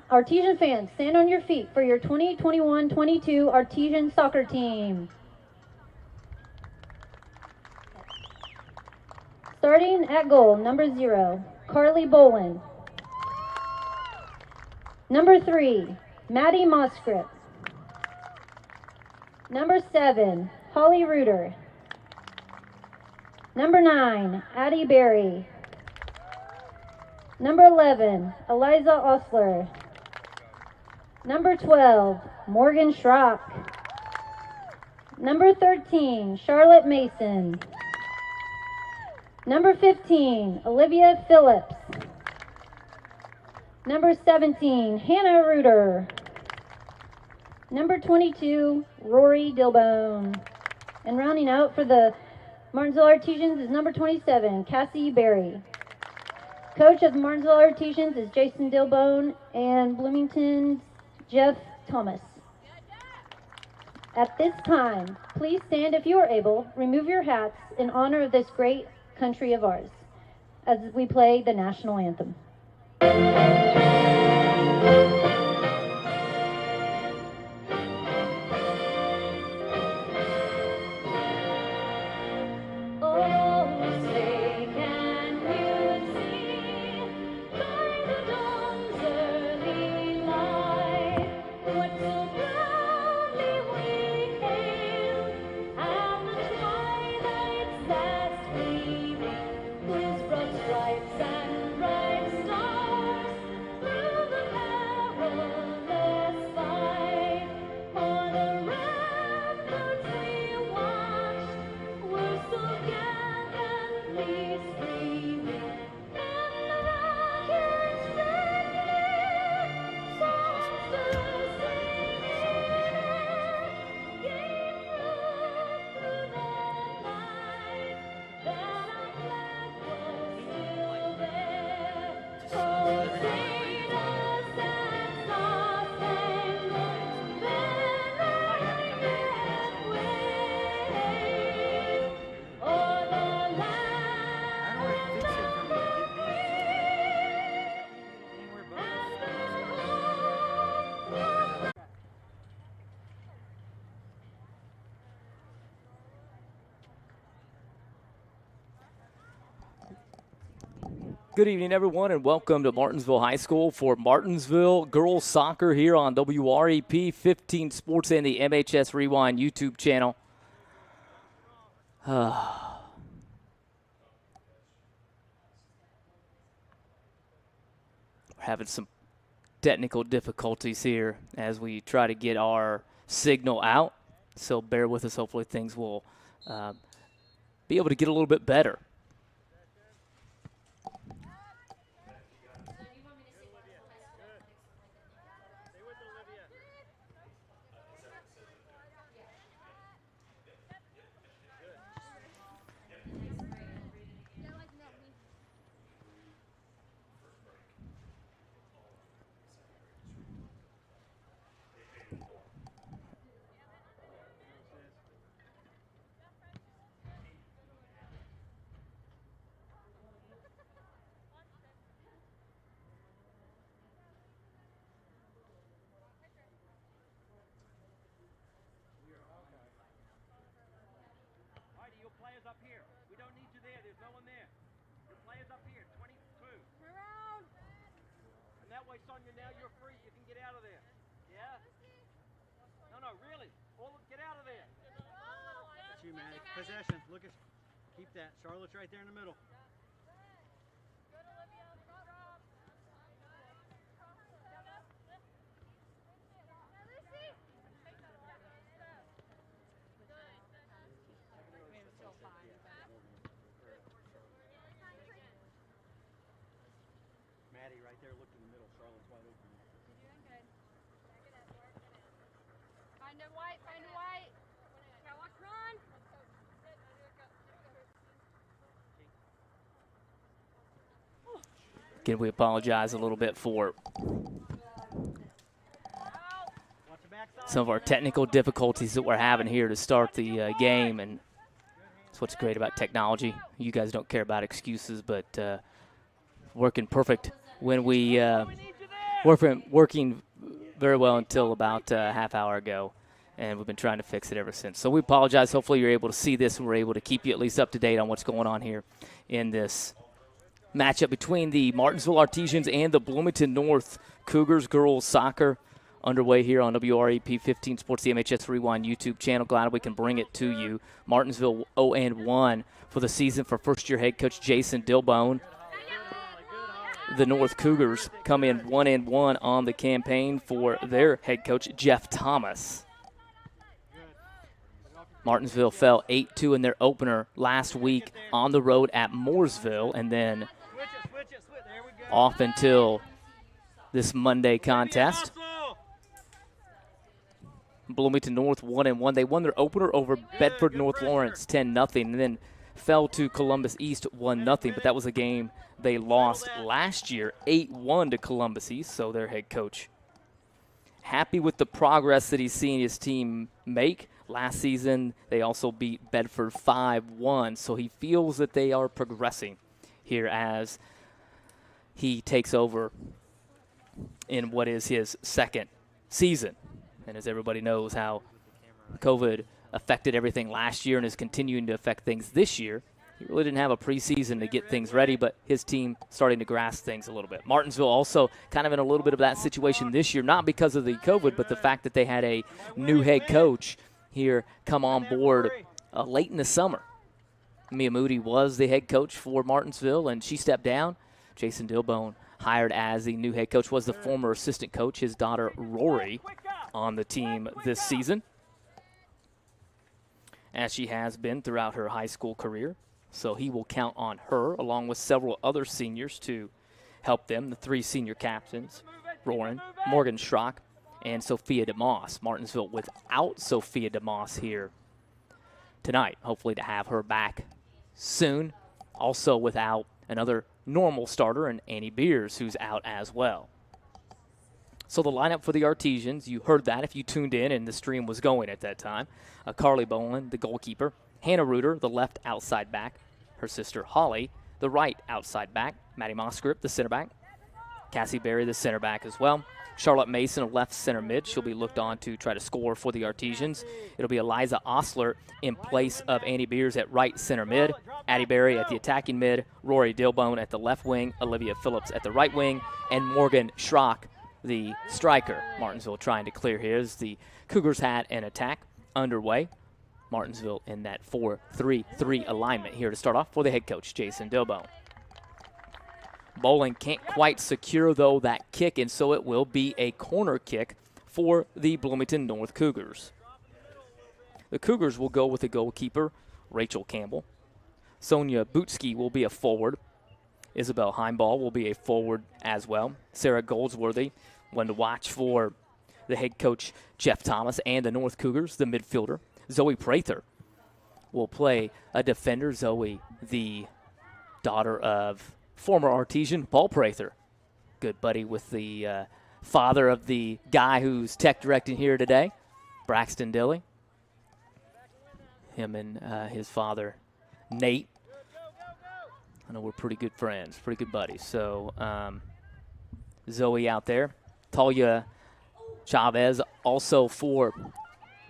Artesian fans, stand on your feet for your 2021-22 Artesian soccer team. Starting at goal, number 0, Carly Bolin. Number 3, Maddie Moscrip. Number 7, Holly Reuter. Number 9, Addie Berry. Number 11, Eliza Osler. Number 12, Morgan Schrock. Number 13, Charlotte Mason. Number 15, Olivia Phillips. Number 17, Hannah Reuter. Number 22, Rory Dilbone. And rounding out for the Martinsville Artesians is number 27, Cassie Berry. Coach of the Martinsville Artesians is Jason Dilbone, and Bloomington's Jeff Thomas. At this time, please stand if you are able, remove your hats in honor of this great country of ours as we play the national anthem. Good evening, everyone, and welcome to Martinsville High School for Martinsville Girls Soccer here on WREP 15 Sports and the MHS Rewind YouTube channel. We're having some technical difficulties here as we try to get our signal out, so bear with us. Hopefully things will be able to get a little bit better. Up here. We don't need you there. There's no one there. Your players up here, 22. Around. And that way, Sonia, now you're free. You can get out of there. Yeah? No, really. Get out of there. That's you, man. Possession. Look at, keep that. Charlotte's right there in the middle. Maddie right there, look in the middle. Charlotte's wide open. You're doing good. Find a white, find a white. Charlotte, run. Again, we apologize a little bit for some of our technical difficulties that we're having here to start the game, and that's what's great about technology. You guys don't care about excuses, but working perfect when we working very well until about a half hour ago, and we've been trying to fix it ever since. So we apologize. Hopefully you're able to see this, and we're able to keep you at least up to date on what's going on here in this matchup between the Martinsville Artesians and the Bloomington North Cougars girls soccer underway here on WREP 15 Sports, the MHS Rewind YouTube channel. Glad we can bring it to you. Martinsville 0-1 for the season for first-year head coach Jason Dilbone. The North Cougars come in 1-1 on the campaign for their head coach Jeff Thomas. Martinsville fell 8-2 in their opener last week on the road at Mooresville, and then off until this Monday contest. Bloomington North 1-1. They won their opener over Bedford North Lawrence 10-0, and then fell to Columbus East 1-0, but that was a game they lost last year 8-1 to Columbus East, so their head coach happy with the progress that he's seen his team make. Last season, they also beat Bedford 5-1, so he feels that they are progressing here as he takes over in what is his second season. And as everybody knows how COVID affected everything last year and is continuing to affect things this year, he really didn't have a preseason to get things ready, but his team starting to grasp things a little bit. Martinsville also kind of in a little bit of that situation this year, not because of the COVID, but the fact that they had a new head coach here come on board late in the summer. Mia Moody was the head coach for Martinsville, and she stepped down. Jason Dilbone, hired as the new head coach, was the former assistant coach, his daughter Rory, on the team this season, as she has been throughout her high school career. So he will count on her, along with several other seniors, to help them, the three senior captains, Roran, Morgan Schrock, and Sophia DeMoss. Martinsville without Sophia DeMoss here tonight. Hopefully to have her back soon. Also without another normal starter, and Annie Beers, who's out as well. So the lineup for the Artesians, you heard that if you tuned in and the stream was going at that time. Carly Boland, the goalkeeper. Hannah Reuter, the left outside back. Her sister Holly, the right outside back. Maddie Mosgrip, the center back. Cassie Berry, the center back as well. Charlotte Mason, a left center mid. She'll be looked on to try to score for the Artesians. It'll be Eliza Osler in place of Annie Beers at right center mid. Addie Berry at the attacking mid. Rory Dilbone at the left wing. Olivia Phillips at the right wing. And Morgan Schrock, the striker. Martinsville trying to clear his. The Cougars had an attack underway. Martinsville in that 4-3-3 alignment here to start off for the head coach, Jason Dilbone. Bowling can't quite secure, though, that kick, and so it will be a corner kick for the Bloomington North Cougars. The Cougars will go with the goalkeeper, Rachel Campbell. Sonia Butski will be a forward. Isabel Heimball will be a forward as well. Sarah Goldsworthy, one to watch for the head coach, Jeff Thomas, and the North Cougars, the midfielder. Zoe Prather will play a defender. Zoe, the daughter of former Artesian Paul Prather, good buddy with the father of the guy who's tech directing here today, Braxton Dilly. Him and his father, Nate. I know we're pretty good friends, pretty good buddies. So Zoe out there. Talia Chavez also for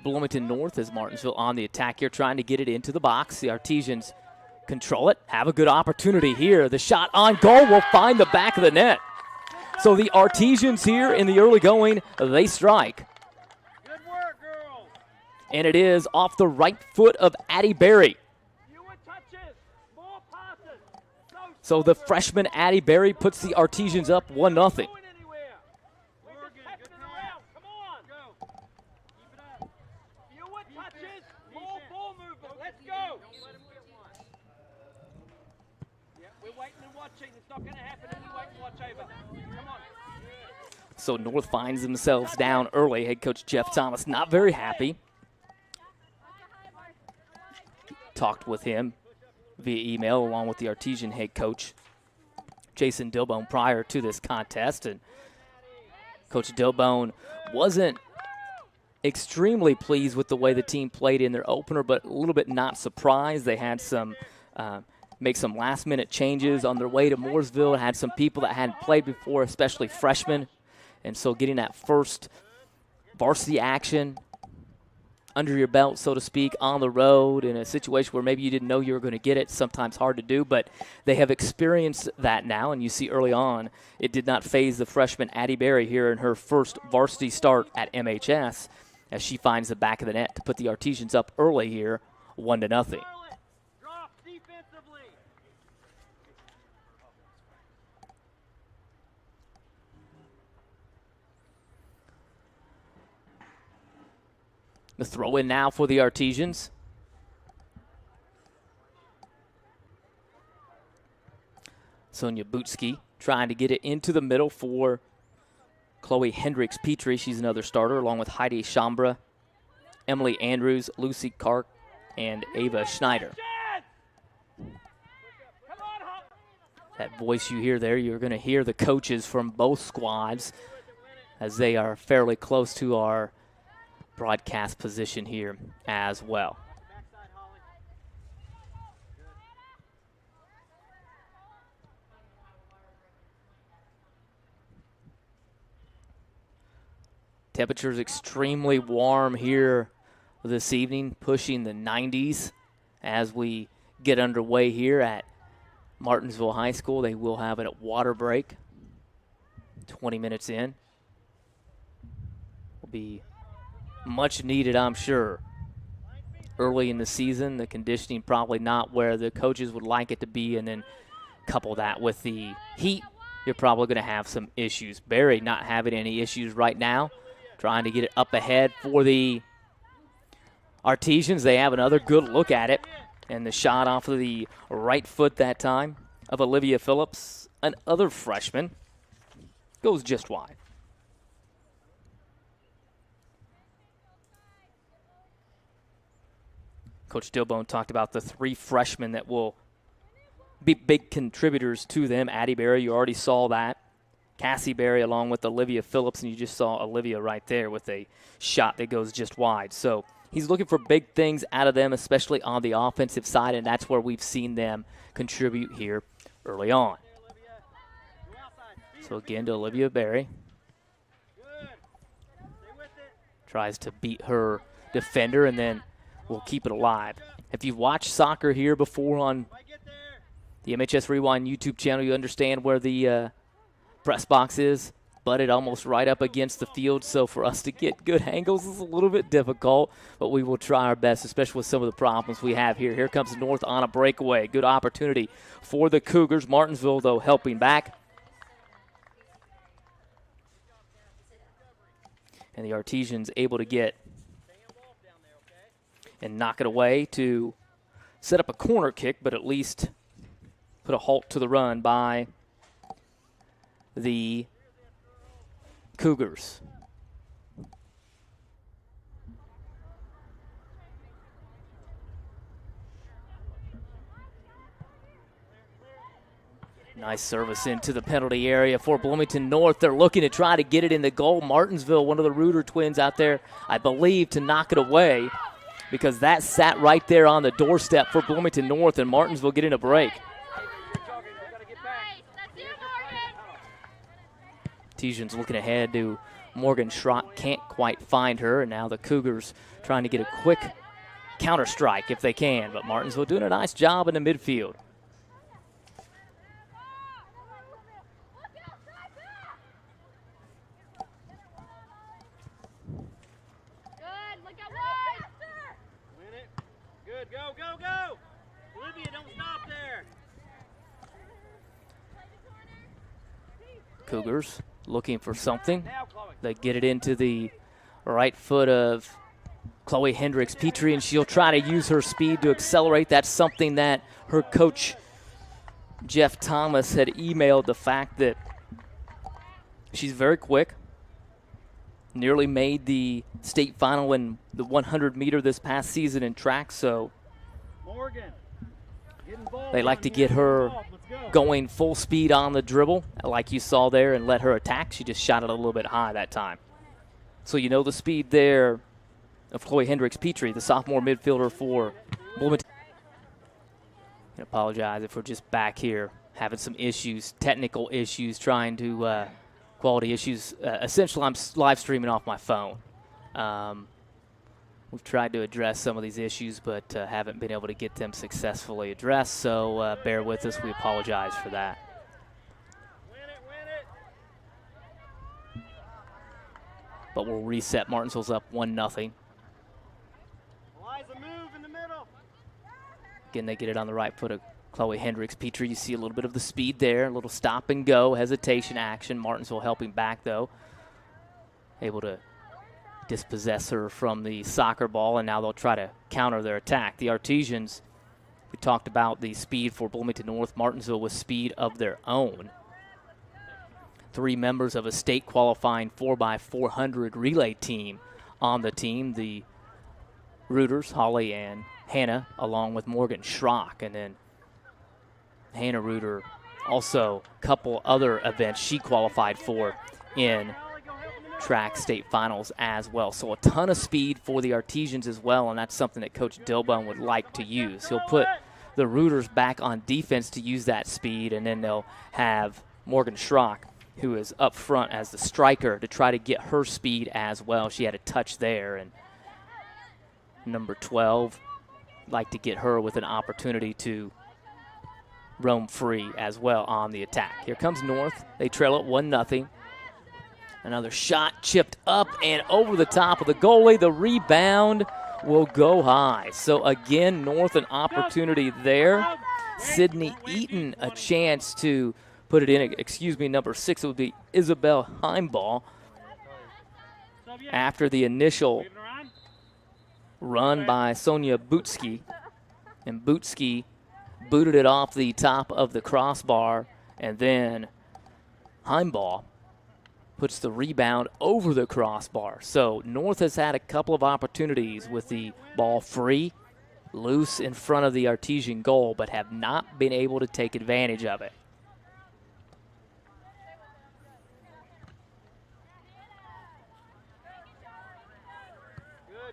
Bloomington North as Martinsville on the attack here, trying to get it into the box. The Artesians control it, have a good opportunity here. The shot on goal will find the back of the net. So the Artesians here in the early going, they strike. Good work, girls. And it is off the right foot of Addie Berry. Fewer touches, more passes. So the freshman Addie Berry puts the Artesians up 1-0. Going anywhere. We're just tapping it around. Come on. Go. Keep it up. Fewer touches, more ball movement. Let's go. Yeah, we're waiting and watching. It's not going to happen if we wait and watch over. Come on. So North finds themselves down early. Head coach Jeff Thomas not very happy. Talked with him via email along with the Artesian head coach Jason Dilbone prior to this contest, and Coach Dilbone wasn't extremely pleased with the way the team played in their opener, but a little bit not surprised. They had some make some last-minute changes on their way to Mooresville. Had some people that hadn't played before, especially freshmen, And so getting that first varsity action under your belt, so to speak, on the road in a situation where maybe you didn't know you were going to get it, sometimes hard to do, but they have experienced that now. And you see early on, it did not faze the freshman Addie Berry here in her first varsity start at MHS as she finds the back of the net to put the Artesians up early here, 1-0. Drop defensively. The throw in now for the Artesians. Sonia Butski trying to get it into the middle for Chloe Hendricks-Petrie. She's another starter, along with Heidi Chambra, Emily Andrews, Lucy Kark, and Ava Schneider. That voice you hear there, you're going to hear the coaches from both squads as they are fairly close to our broadcast position here as well. Temperatures extremely warm here this evening, pushing the 90s as we get underway here at Martinsville High School. They will have a water break 20 minutes in. Will be much needed, I'm sure. Early in the season, the conditioning probably not where the coaches would like it to be, and then couple that with the heat, you're probably going to have some issues. Barry not having any issues right now, trying to get it up ahead for the Artesians. They have another good look at it, and the shot off of the right foot that time of Olivia Phillips, another freshman, goes just wide. Coach Dilbone talked about the 3 freshmen that will be big contributors to them. Addie Berry, you already saw that. Cassie Berry along with Olivia Phillips, and you just saw Olivia right there with a shot that goes just wide. So he's looking for big things out of them, especially on the offensive side, and that's where we've seen them contribute here early on. So again to Olivia Berry. Tries to beat her defender, and then will keep it alive. If you've watched soccer here before on the MHS Rewind YouTube channel, you understand where the press box is, butted almost right up against the field. So for us to get good angles is a little bit difficult, but we will try our best, especially with some of the problems we have here. Here comes North on a breakaway. Good opportunity for the Cougars. Martinsville, though, helping back. And the Artesians able to get and knock it away to set up a corner kick, but at least put a halt to the run by the Cougars. Nice service into the penalty area for Bloomington North. They're looking to try to get it in the goal. Martinsville, one of the Reuter twins out there, I believe, to knock it away, because that sat right there on the doorstep for Bloomington North, and Martinsville getting a break. Artesians looking ahead to Morgan Schrock, can't quite find her, and now the Cougars trying to get a quick counter strike if they can, but Martinsville doing a nice job in the midfield. Go, go, go! Olivia, don't stop there. Cougars looking for something. They get it into the right foot of Chloe Hendricks-Petrie, and she'll try to use her speed to accelerate. That's something that her coach, Jeff Thomas, had emailed, the fact that she's very quick. Nearly made the state final in the 100-meter this past season in track, so they like to get her going full speed on the dribble, like you saw there, and let her attack. She just shot it a little bit high that time. So you know the speed there of Chloe Hendricks-Petrie, the sophomore midfielder for Bloomington. I apologize if we're just back here having some issues, technical issues, trying to quality issues. Essentially, I'm live streaming off my phone. We've tried to address some of these issues, but haven't been able to get them successfully addressed, so bear with us. We apologize for that. But we'll reset. Martinsville's up 1-0. Again, they get it on the right foot of Chloe Hendricks. Petrie, you see a little bit of the speed there, a little stop and go, hesitation action. Martinsville helping back, though. Able to dispossess her from the soccer ball, and now they'll try to counter their attack. The Artesians, we talked about the speed for Bloomington North. Martinsville with speed of their own. 3 members of a state qualifying 4x400 relay team on the team. The Rooters, Holly and Hannah, along with Morgan Schrock. And then Hannah Rooter, also a couple other events she qualified for in track state finals as well. So a ton of speed for the Artesians as well, and that's something that Coach Dilbone would like to use. He'll put the Rooters back on defense to use that speed, and then they'll have Morgan Schrock, who is up front as the striker, to try to get her speed as well. She had a touch there, and number 12, like to get her with an opportunity to roam free as well on the attack. Here comes North. They trail it 1-0. Another shot chipped up and over the top of the goalie. The rebound will go high. So again, North an opportunity there. Sydney Eaton a chance to put it in. Excuse me, number 6 would be Isabel Heimball. After the initial run by Sonia Butsky. And Butsky booted it off the top of the crossbar, and then Heimball puts the rebound over the crossbar. So North has had a couple of opportunities with the ball free, loose in front of the Artesian goal, but have not been able to take advantage of it.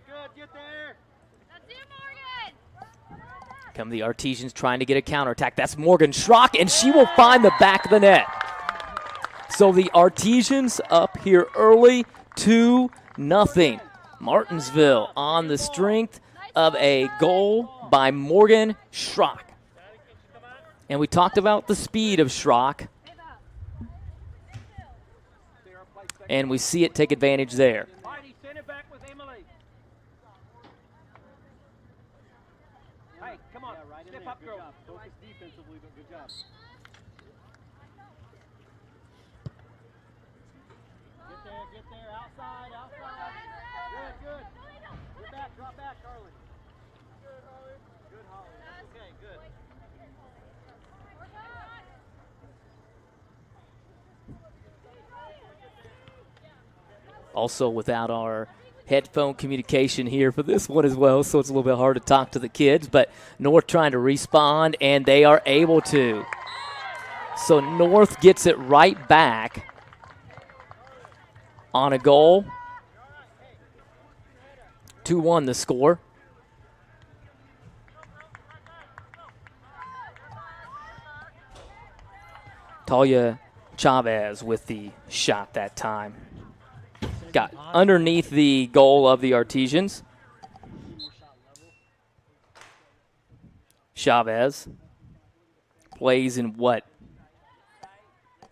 Good, get there. That's it, Morgan. Come the Artesians trying to get a counterattack. That's Morgan Schrock, and she will find the back of the net. So the Artesians up here early, 2-0. Martinsville on the strength of a goal by Morgan Schrock. And we talked about the speed of Schrock. And we see it take advantage there. Heidi, send it back with Emily. Hey, come on, step up, girl. Focus defensively, but good job. Get there, outside. Good. Get back, drop back, Harley. Good, Holly. Okay, good. Also without our headphone communication here for this one as well, so it's a little bit hard to talk to the kids, but North trying to respond, and they are able to. So North gets it right back on a goal. 2-1 the score. Talia Chavez with the shot that time. Got underneath the goal of the Artesians. Chavez plays in what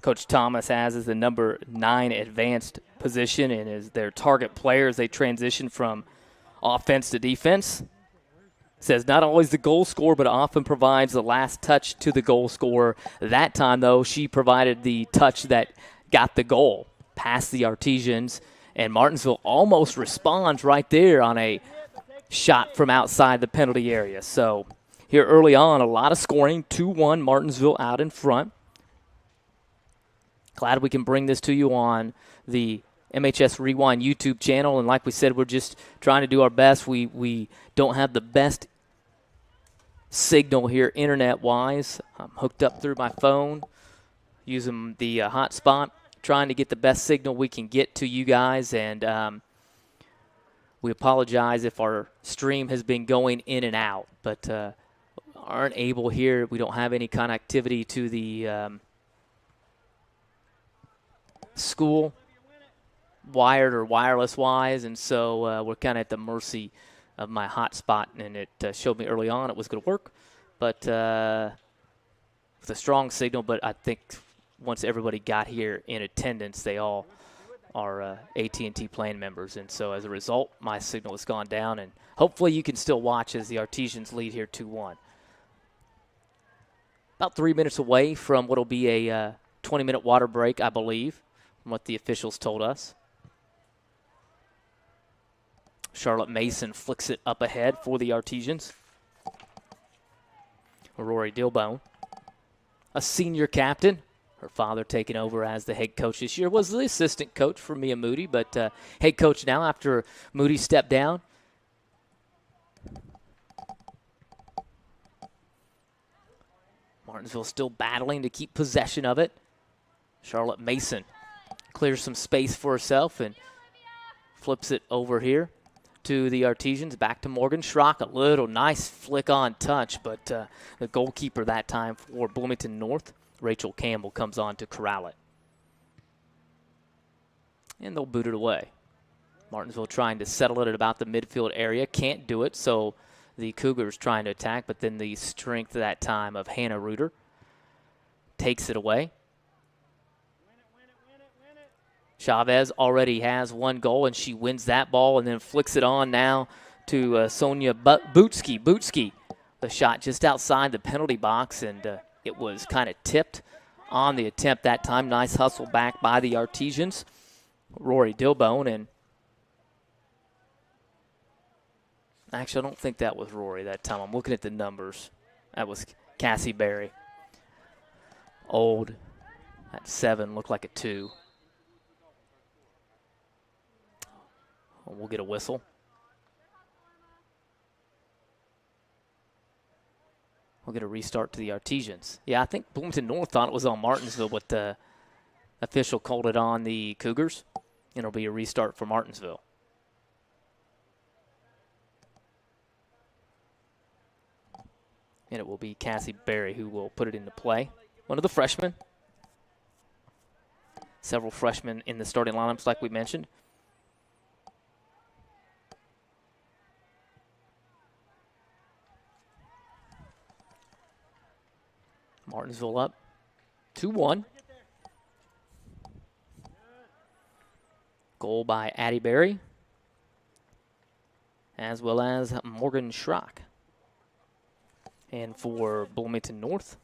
Coach Thomas has as the number 9 advanced position and is their target player as they transition from offense to defense. Says not always the goal scorer, but often provides the last touch to the goal scorer. That time, though, she provided the touch that got the goal past the Artesians. And Martinsville almost responds right there on a shot from outside the penalty area. So here early on, a lot of scoring. 2-1, Martinsville out in front. Glad we can bring this to you on the MHS Rewind YouTube channel. And like we said, we're just trying to do our best. We don't have the best signal here internet-wise. I'm hooked up through my phone using the hotspot, trying to get the best signal we can get to you guys, and we apologize if our stream has been going in and out, but aren't able here. We don't have any connectivity to the school, wired or wireless wise, and so we're kind of at the mercy of my hotspot, and it showed me early on it was going to work, but with a strong signal. But I think once everybody got here in attendance, they all are AT&T plan members, and so as a result, my signal has gone down, and hopefully you can still watch as the Artesians lead here 2-1. About 3 minutes away from what will be a 20-minute water break, I believe, from what the officials told us. Charlotte Mason flicks it up ahead for the Artesians. Rory Dilbone, a senior captain. Her father taking over as the head coach this year, was the assistant coach for Mia Moody, but head coach now after Moody stepped down. Martinsville still battling to keep possession of it. Charlotte Mason clears some space for herself and flips it over here to the Artesians. Back to Morgan Schrock. A little nice flick on touch, but the goalkeeper that time for Bloomington North, Rachel Campbell, comes on to corral it. And they'll boot it away. Martinsville trying to settle it at about the midfield area. Can't do it, so the Cougars trying to attack, but then the strength that time of Hannah Reuter takes it away. Chavez already has one goal, and she wins that ball and then flicks it on now to Sonia Bootsky. Bootsky, the shot just outside the penalty box, and it was kind of tipped on the attempt that time. Nice hustle back by the Artesians. Rory Dilbone, and actually I don't think that was Rory that time. I'm looking at the numbers. That was Cassie Berry. Old at 7, looked like a 2. We'll get a whistle. We'll get a restart to the Artesians. Yeah, I think Bloomington North thought it was on Martinsville, but the official called it on the Cougars, and it'll be a restart for Martinsville. And it will be Cassie Berry who will put it into play. One of the freshmen. Several freshmen in the starting lineups, like we mentioned. Martinsville up 2-1. Goal by Addie Berry, as well as Morgan Schrock. And for Bloomington North,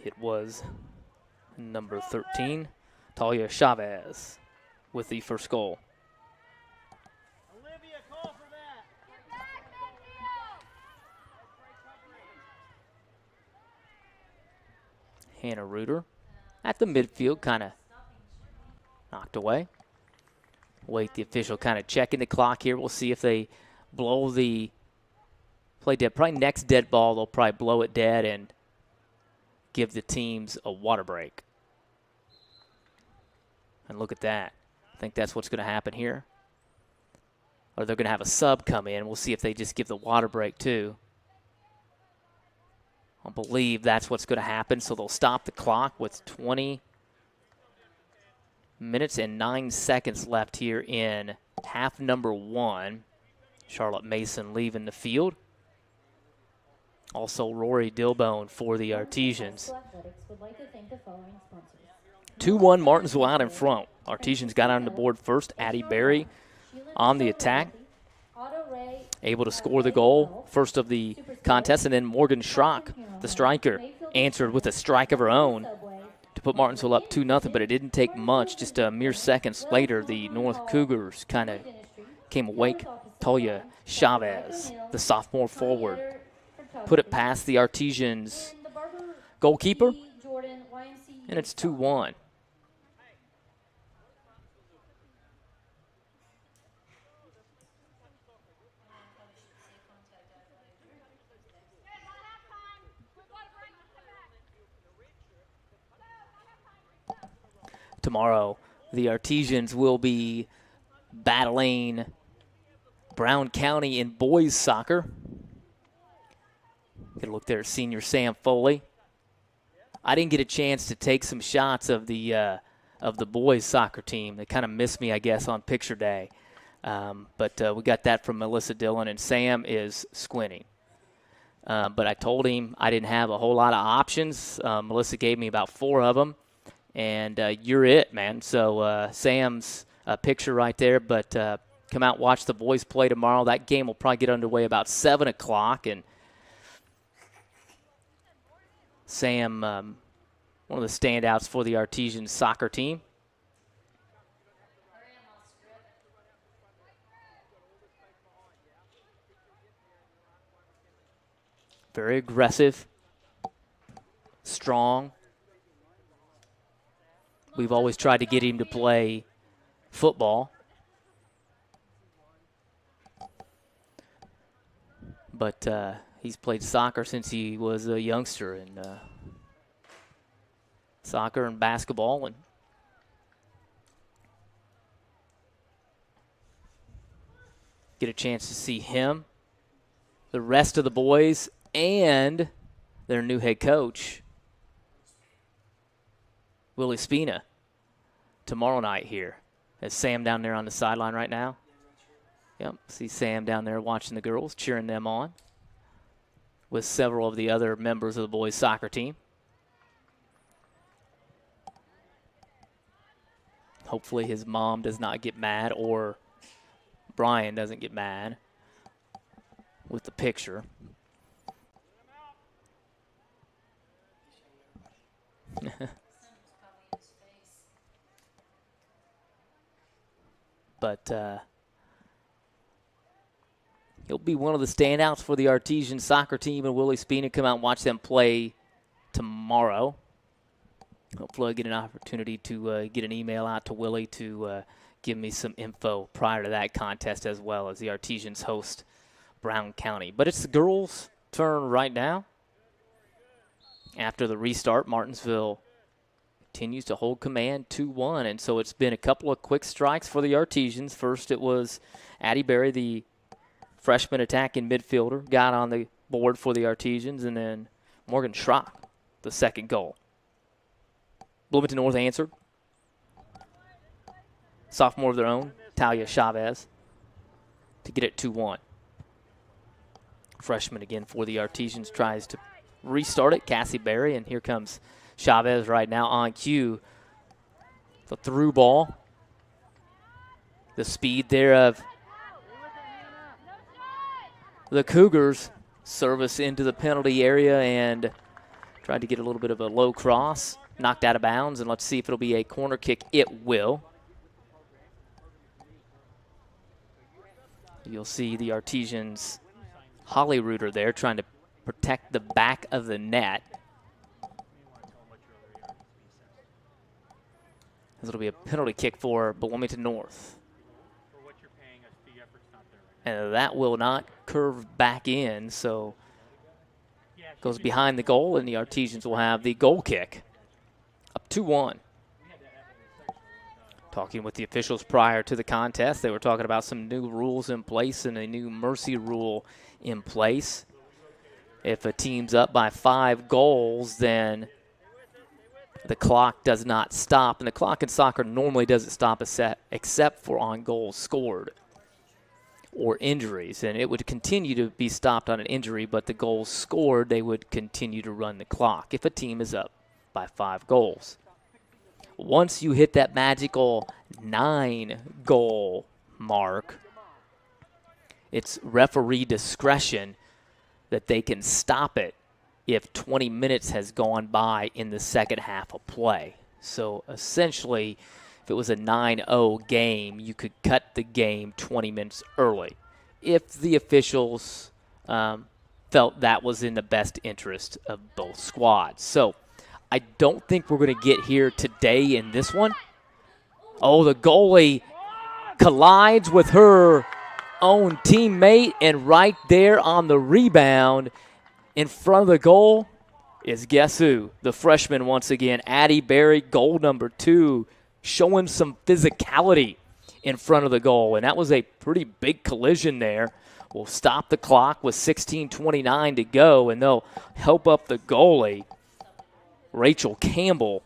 it was number 13, Talia Chavez, with the first goal. Hannah Reuter at the midfield, kind of knocked away. Wait, the official kind of checking the clock here. We'll see if they blow the play dead. Probably next dead ball, they'll probably blow it dead and give the teams a water break. And look at that. I think that's what's going to happen here. Or they're going to have a sub come in. We'll see if they just give the water break too. I believe that's what's going to happen. So they'll stop the clock with 20 minutes and 9 seconds left here in half number 1. Charlotte Mason leaving the field. Also Rory Dilbone for the Artesians. 2-1 Martinsville out in front. Artesians got on the board first. Addie Berry on the attack, able to score the goal, first of the contest, and then Morgan Schrock, the striker, answered with a strike of her own to put Martinsville up 2-0, but it didn't take much. Just a mere seconds later, the North Cougars kind of came awake. Talia Chavez, the sophomore forward, put it past the Artesians goalkeeper, and it's 2-1. Tomorrow, the Artesians will be battling Brown County in boys soccer. Get a look there at senior Sam Foley. I didn't get a chance to take some shots of the boys soccer team. They kind of missed me, I guess, on picture day. But we got that from Melissa Dillon, and Sam is squinting. But I told him I didn't have a whole lot of options. Melissa gave me about 4 of them, and you're it, man. So Sam's picture right there, but come out and watch the boys play tomorrow. That game will probably get underway about 7 o'clock, and Sam, one of the standouts for the Artesians soccer team. Very aggressive, strong. We've always tried to get him to play football. But he's played soccer since he was a youngster, and soccer and basketball, and get a chance to see him, the rest of the boys, and their new head coach, Willie Spina, tomorrow night here. Is Sam down there on the sideline right now? Yep, see Sam down there watching the girls, cheering them on with several of the other members of the boys' soccer team. Hopefully his mom does not get mad, or Brian doesn't get mad with the picture. But he'll be one of the standouts for the Artesian soccer team, and Willie Spina come out and watch them play tomorrow. Hopefully I'll get an opportunity to get an email out to Willie to give me some info prior to that contest, as well as the Artesians host Brown County. But it's the girls' turn right now. After the restart, Martinsville continues to hold command 2-1, and so it's been a couple of quick strikes for the Artesians. First it was Addie Berry, the freshman attacking midfielder, got on the board for the Artesians, and then Morgan Schrock, the second goal. Bloomington North answered. Sophomore of their own, Talia Chavez, to get it 2-1. Freshman again for the Artesians tries to restart it, Cassie Berry, and here comes Chavez right now on cue. The through ball. The speed there of the Cougars. Service into the penalty area and tried to get a little bit of a low cross. Knocked out of bounds, and let's see if it'll be a corner kick. It will. You'll see the Artesians' Holly Reuter there trying to protect the back of the net. This will be a penalty kick for Bloomington North. And that will not curve back in, so goes behind the goal, and the Artesians will have the goal kick. Up 2-1. Talking with the officials prior to the contest, they were talking about some new rules in place and a new mercy rule in place. If a team's up by 5 goals, then the clock does not stop. And the clock in soccer normally doesn't stop except for on goals scored or injuries. And it would continue to be stopped on an injury, but the goals scored, they would continue to run the clock if a team is up by 5 goals. Once you hit that magical 9-goal mark, it's referee discretion that they can stop it if 20 minutes has gone by in the second half of play. So essentially, if it was a 9-0 game, you could cut the game 20 minutes early if the officials felt that was in the best interest of both squads. So I don't think we're going to get here today in this one. Oh, the goalie collides with her own teammate, and right there on the rebound in front of the goal is guess who? The freshman once again, Addie Berry, goal number 2, showing some physicality in front of the goal, and that was a pretty big collision there. We'll stop the clock with 16:29 to go, and they'll help up the goalie, Rachel Campbell.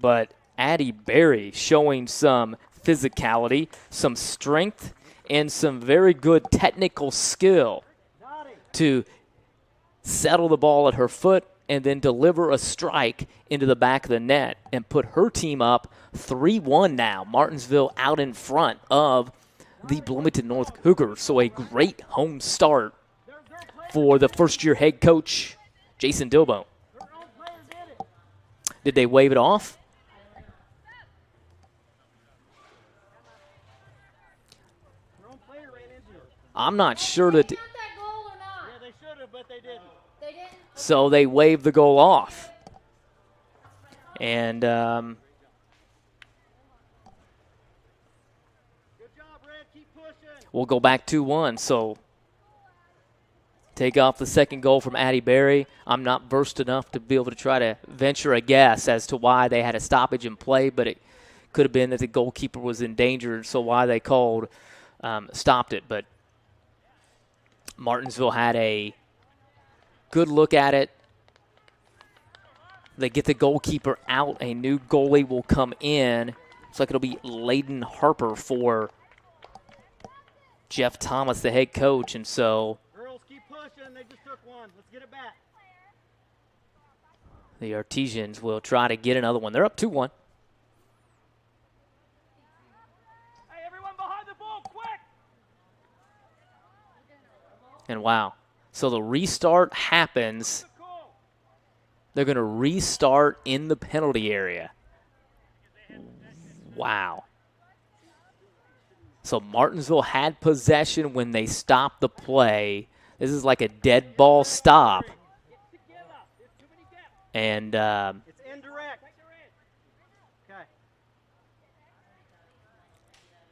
But Addie Berry showing some physicality, some strength, and some very good technical skill to settle the ball at her foot and then deliver a strike into the back of the net and put her team up 3-1 now. Martinsville out in front of the Bloomington North Cougars. So a great home start for the first-year head coach, Jason Dilbone. Did they wave it off? I'm not sure that. Did they count that goal or not? Yeah, they should have, but they didn't. They didn't? So they waved the goal off. And Good job, Red. Keep pushing. we'll go back 2-1. So take off the second goal from Addie Berry. I'm not versed enough to be able to try to venture a guess as to why they had a stoppage in play, but it could have been that the goalkeeper was in danger, so why they called stopped it. But Martinsville had a good look at it. They get the goalkeeper out. A new goalie will come in. Looks like it'll be Layden Harper for Jeff Thomas, the head coach. And so Girls, keep pushing. They just took one. Let's get it back. the Artesians will try to get another one. They're up 2-1. Hey, everyone behind the ball, quick! And wow. So the restart happens. They're going to restart in the penalty area. Wow. So Martinsville had possession when they stopped the play. This is like a dead ball stop. And It's indirect. Okay.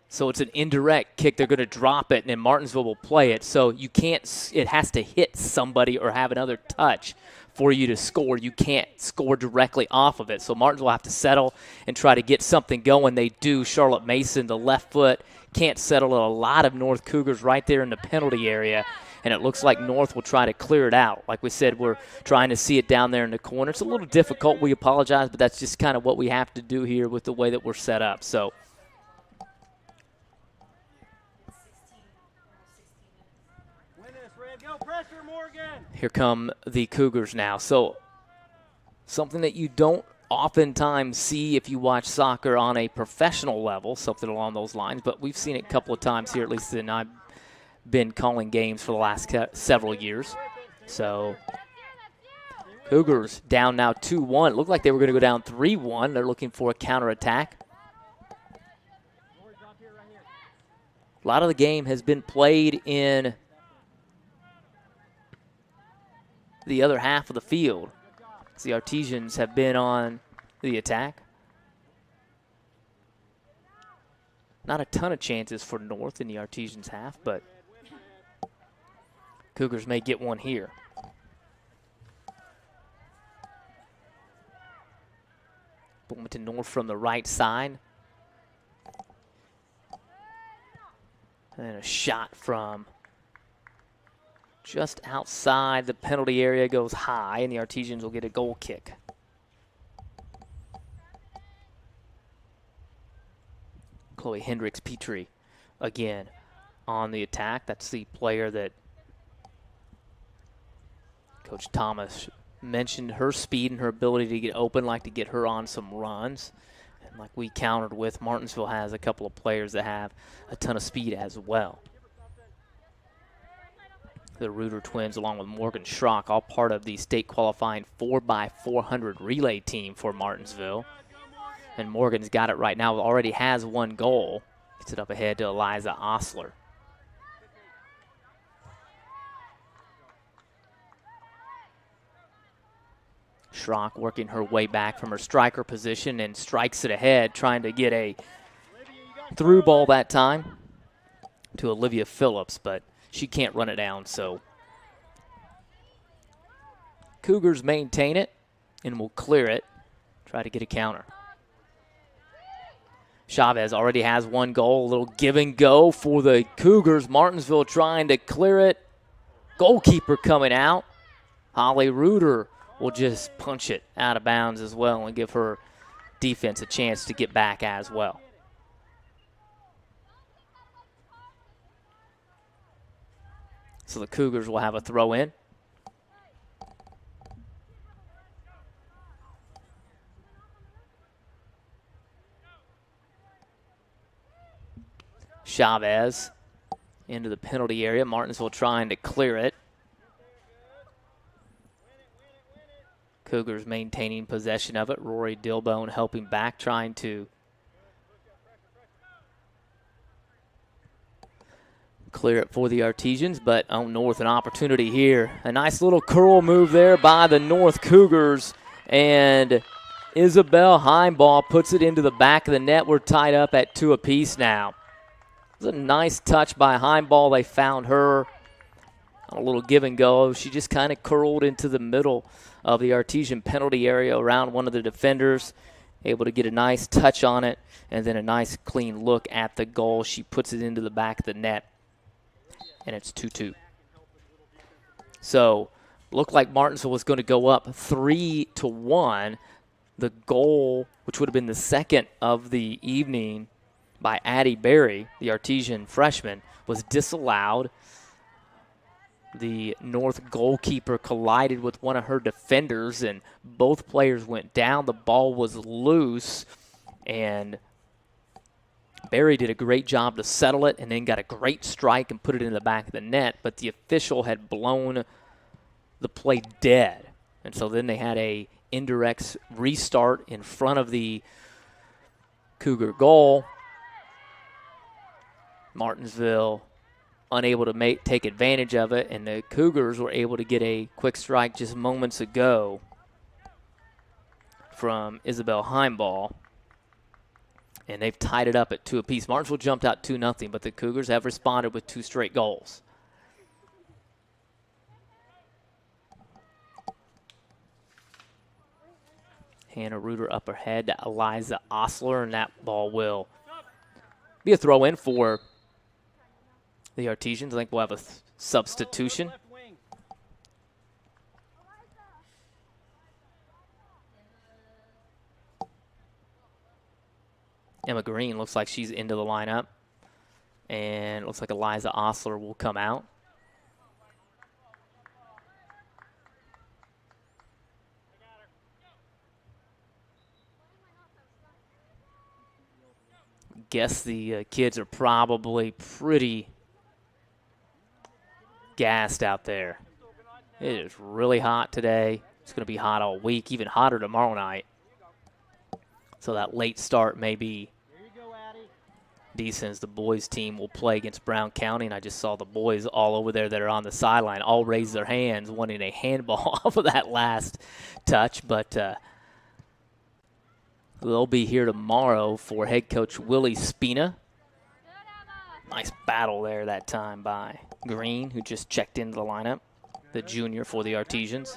so it's an indirect kick. They're going to drop it, and then Martinsville will play it. So you can't, it has to hit somebody or have another touch for you to score. You can't score directly off of it. So Martinsville will have to settle and try to get something going. They do. Charlotte Mason, the left foot, can't settle a lot of North Cougars right there in the penalty area. And it looks like North will try to clear it out. Like we said, we're trying to see it down there in the corner. It's a little difficult. We apologize, but that's just kind of what we have to do here with the way that we're set up. So Win this, Red. Go pressure, Morgan. here come the Cougars now. So something that you don't oftentimes see if you watch soccer on a professional level, something along those lines, but we've seen it a couple of times here, at least in I've been calling games for the last several years. So Cougars down now 2-1. It looked like they were going to go down 3-1. They're looking for a counterattack. A lot of the game has been played in the other half of the field. The Artesians have been on the attack. Not a ton of chances for North in the Artesians half, but Cougars may get one here. Bloomington North from the right side. And then a shot from just outside the penalty area goes high, and the Artesians will get a goal kick. Chloe Hendricks-Petrie again on the attack. That's the player that Coach Thomas mentioned, her speed and her ability to get open, like to get her on some runs. And like we countered with, Martinsville has a couple of players that have a ton of speed as well. The Reuter twins, along with Morgan Schrock, all part of the state qualifying 4x400 relay team for Martinsville. And Morgan's got it right now, already has one goal. Gets it up ahead to Eliza Osler. Schrock working her way back from her striker position and strikes it ahead, trying to get a through ball that time to Olivia Phillips, but she can't run it down, so Cougars maintain it and will clear it, try to get a counter. Chavez already has one goal. A little give and go for the Cougars. Martinsville trying to clear it. Goalkeeper coming out. Holly Reuter will just punch it out of bounds as well and give her defense a chance to get back as well. So the Cougars will have a throw in. Chavez into the penalty area. Martinsville trying to clear it. Cougars maintaining possession of it. Rory Dilbone helping back, trying to clear it for the Artesians, but North an opportunity here. A nice little curl move there by the North Cougars, and Isabel Heimball puts it into the back of the net. We're tied up at 2 apiece now. It was a nice touch by Heimball. They found her on a little give and go. She just kind of curled into the middle of the Artesian penalty area around one of the defenders, able to get a nice touch on it, and then a nice clean look at the goal. She puts it into the back of the net, and it's 2-2. So looked like Martinsville was going to go up 3-1. The goal, which would have been the second of the evening by Addie Berry, the Artesian freshman, was disallowed. The North goalkeeper collided with one of her defenders, and both players went down. The ball was loose, and Berry did a great job to settle it and then got a great strike and put it in the back of the net, but the official had blown the play dead. And so then they had a indirect restart in front of the Cougar goal. Martinsville unable to take advantage of it, and the Cougars were able to get a quick strike just moments ago from Isabel Heimball, and they've tied it up at 2 apiece. Martinsville jumped out 2-0, but the Cougars have responded with 2 straight goals. Hannah Reuter up ahead to Eliza Osler, and that ball will be a throw-in for the Artesians. I think we'll have a substitution. Emma Green looks like she's into the lineup, and it looks like Eliza Osler will come out. Guess the kids are probably pretty gassed out there. It is really hot today. It's going to be hot all week, even hotter tomorrow night. So that late start may be decent, as the boys team will play against Brown County. And I just saw the boys all over there that are on the sideline all raise their hands, wanting a handball off of that last touch. But they'll be here tomorrow for head coach Willie Spina. Nice battle there that time by Green, who just checked into the lineup, the junior for the Artesians.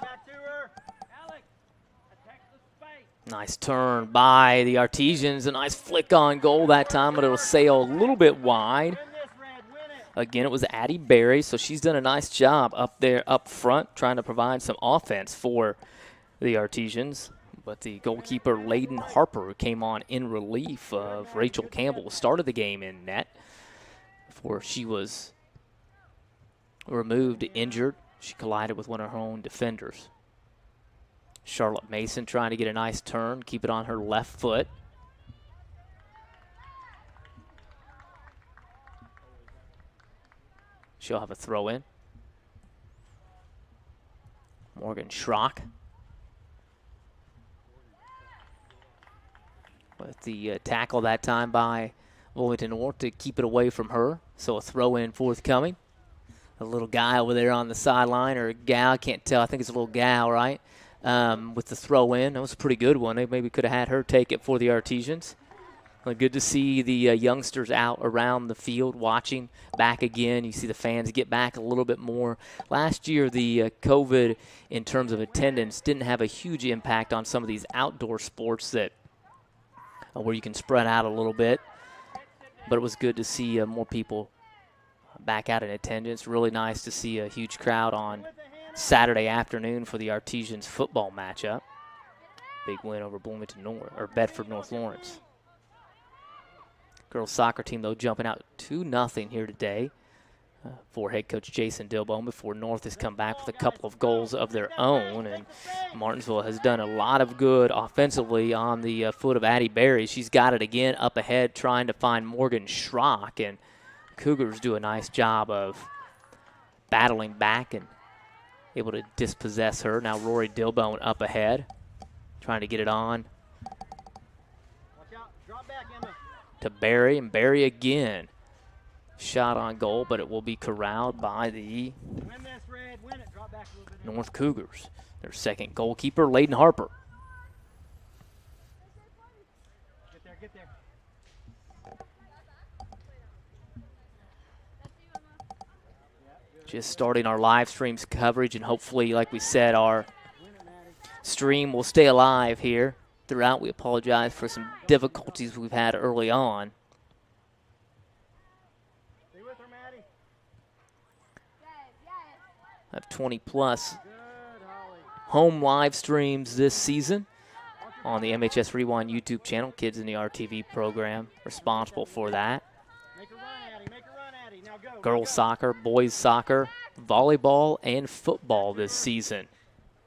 Nice turn by the Artesians. A nice flick on goal that time, but it'll sail a little bit wide. Again, it was Addie Berry, so she's done a nice job up there up front, trying to provide some offense for the Artesians. But the goalkeeper, Layden Harper, who came on in relief of Rachel Campbell, started the game in net before she was removed injured. She collided with one of her own defenders. Charlotte Mason trying to get a nice turn, keep it on her left foot. She'll have a throw in. Morgan Schrock with the tackle that time by Bloomington North to keep it away from her. So a throw in forthcoming. A little guy over there on the sideline, or a gal, can't tell. I think it's a little gal, right? With the throw in. That was a pretty good one. They maybe could have had her take it for the Artesians. Well, good to see the youngsters out around the field watching back again. You see the fans get back a little bit more. Last year, the COVID, in terms of attendance, didn't have a huge impact on some of these outdoor sports that where you can spread out a little bit. But it was good to see more people back out in attendance. Really nice to see a huge crowd on Saturday afternoon for the Artesians football matchup. Big win over Bloomington North, or Bedford North Lawrence. Girls soccer team, though, jumping out 2-0 here today for head coach Jason Dilbone before North has come back with a couple of goals of their own. And Martinsville has done a lot of good offensively on the foot of Addie Berry. She's got it again up ahead trying to find Morgan Schrock, and Cougars do a nice job of battling back and able to dispossess her. Now Rory Dilbone up ahead, trying to get it on Watch out. Drop back, Emma. to Barry, and Barry again. Shot on goal, but it will be corralled by the Win this, Red. Win it. Drop back a little bit. North Cougars. Their second goalkeeper, Layden Harper. Get there, get there. Just starting our live streams coverage, and hopefully, like we said, our stream will stay alive here throughout. We apologize for some difficulties we've had early on. Stay with her, Maddie. I have 20-plus Good, Holly. home live streams this season on the MHS Rewind YouTube channel. Kids in the RTV program responsible for that. Make her run, Addie. Make her run, Addie. Now go. Girls soccer, boys soccer, volleyball, and football this season.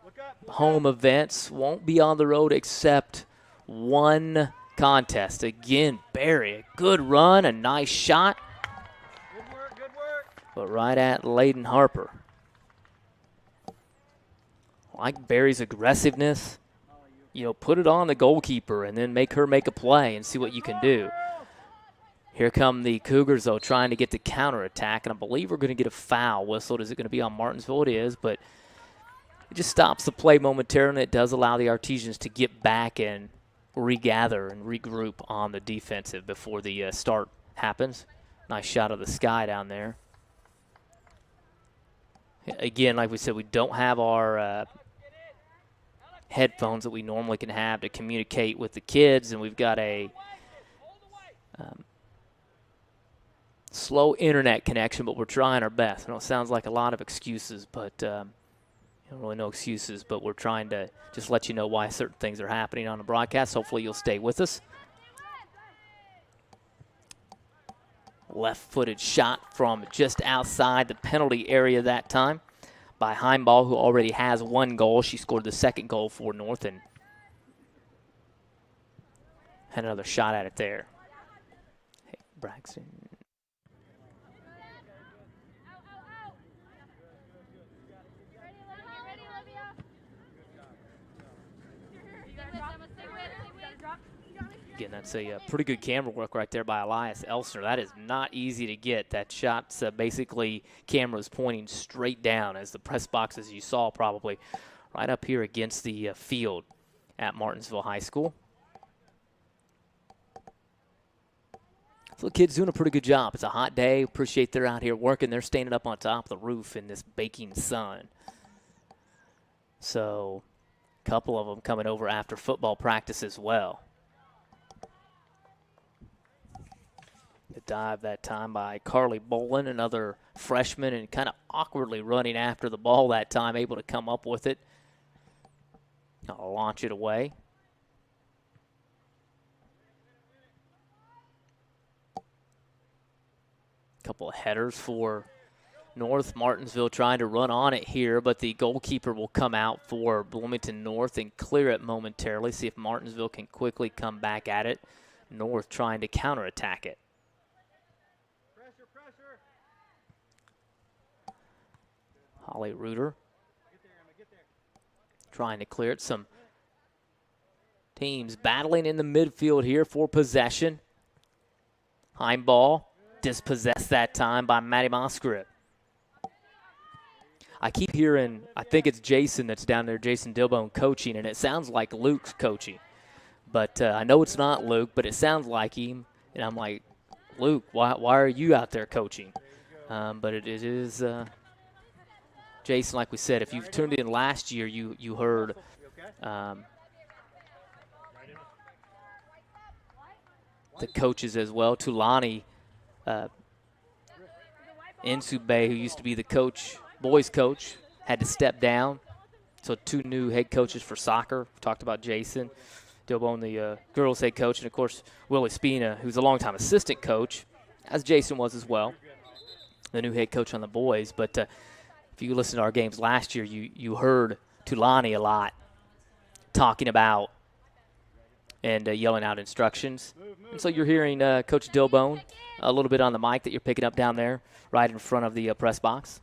Look up. Home events won't be on the road except one contest. Again, Barry, a good run, a nice shot, Good work, good work. but right at Layden Harper. Like Barry's aggressiveness, put it on the goalkeeper and then make her make a play and see what you can do. Here come the Cougars, though, trying to get the counterattack, and I believe we're going to get a foul whistled. Is it going to be on Martinsville? It is, but it just stops the play momentarily. It does allow the Artesians to get back and regather and regroup on the defensive before the start happens. Nice shot of the sky down there. Again, like we said, we don't have our headphones that we normally can have to communicate with the kids, and we've got a slow internet connection, but we're trying our best. I know it sounds like a lot of excuses, but really no excuses, but we're trying to just let you know why certain things are happening on the broadcast. Hopefully you'll stay with us. Left-footed shot from just outside the penalty area that time by Heimball, who already has one goal. She scored the second goal for North and had another shot at it there. Hey, Braxton. Again, that's a pretty good camera work right there by Elias Elsner. That is not easy to get. That shot's basically cameras pointing straight down as the press box, as you saw probably, right up here against the field at Martinsville High School. So the kids doing a pretty good job. It's a hot day. Appreciate they're out here working. They're standing up on top of the roof in this baking sun. So a couple of them coming over after football practice as well. The dive that time by Carly Bolin, another freshman, and kind of awkwardly running after the ball that time, able to come up with it. I'll launch it away. Couple of headers for North. Martinsville trying to run on it here, but the goalkeeper will come out for Bloomington North and clear it momentarily. See if Martinsville can quickly come back at it. North trying to counterattack it. Pressure. Holly Reuter trying to clear it. Some teams battling in the midfield here for possession. Heimball dispossessed that time by Maddie Moscrip. I keep hearing, I think it's Jason that's down there, Jason Dilbone coaching, and it sounds like Luke's coaching. But I know it's not Luke, but it sounds like him. And I'm like, Luke, why are you out there coaching? But it is Jason, like we said. If you've tuned in last year, you heard the coaches as well. Tulani Insube, who used to be the coach, boys coach, had to step down. So 2 new head coaches for soccer. We talked about Jason Dilbone, the girls head coach, and, of course, Willie Spina, who's a longtime assistant coach, as Jason was as well, the new head coach on the boys. But if you listen to our games last year, you heard Tulani a lot talking about and yelling out instructions. And so you're hearing Coach Dilbone a little bit on the mic that you're picking up down there right in front of the press box,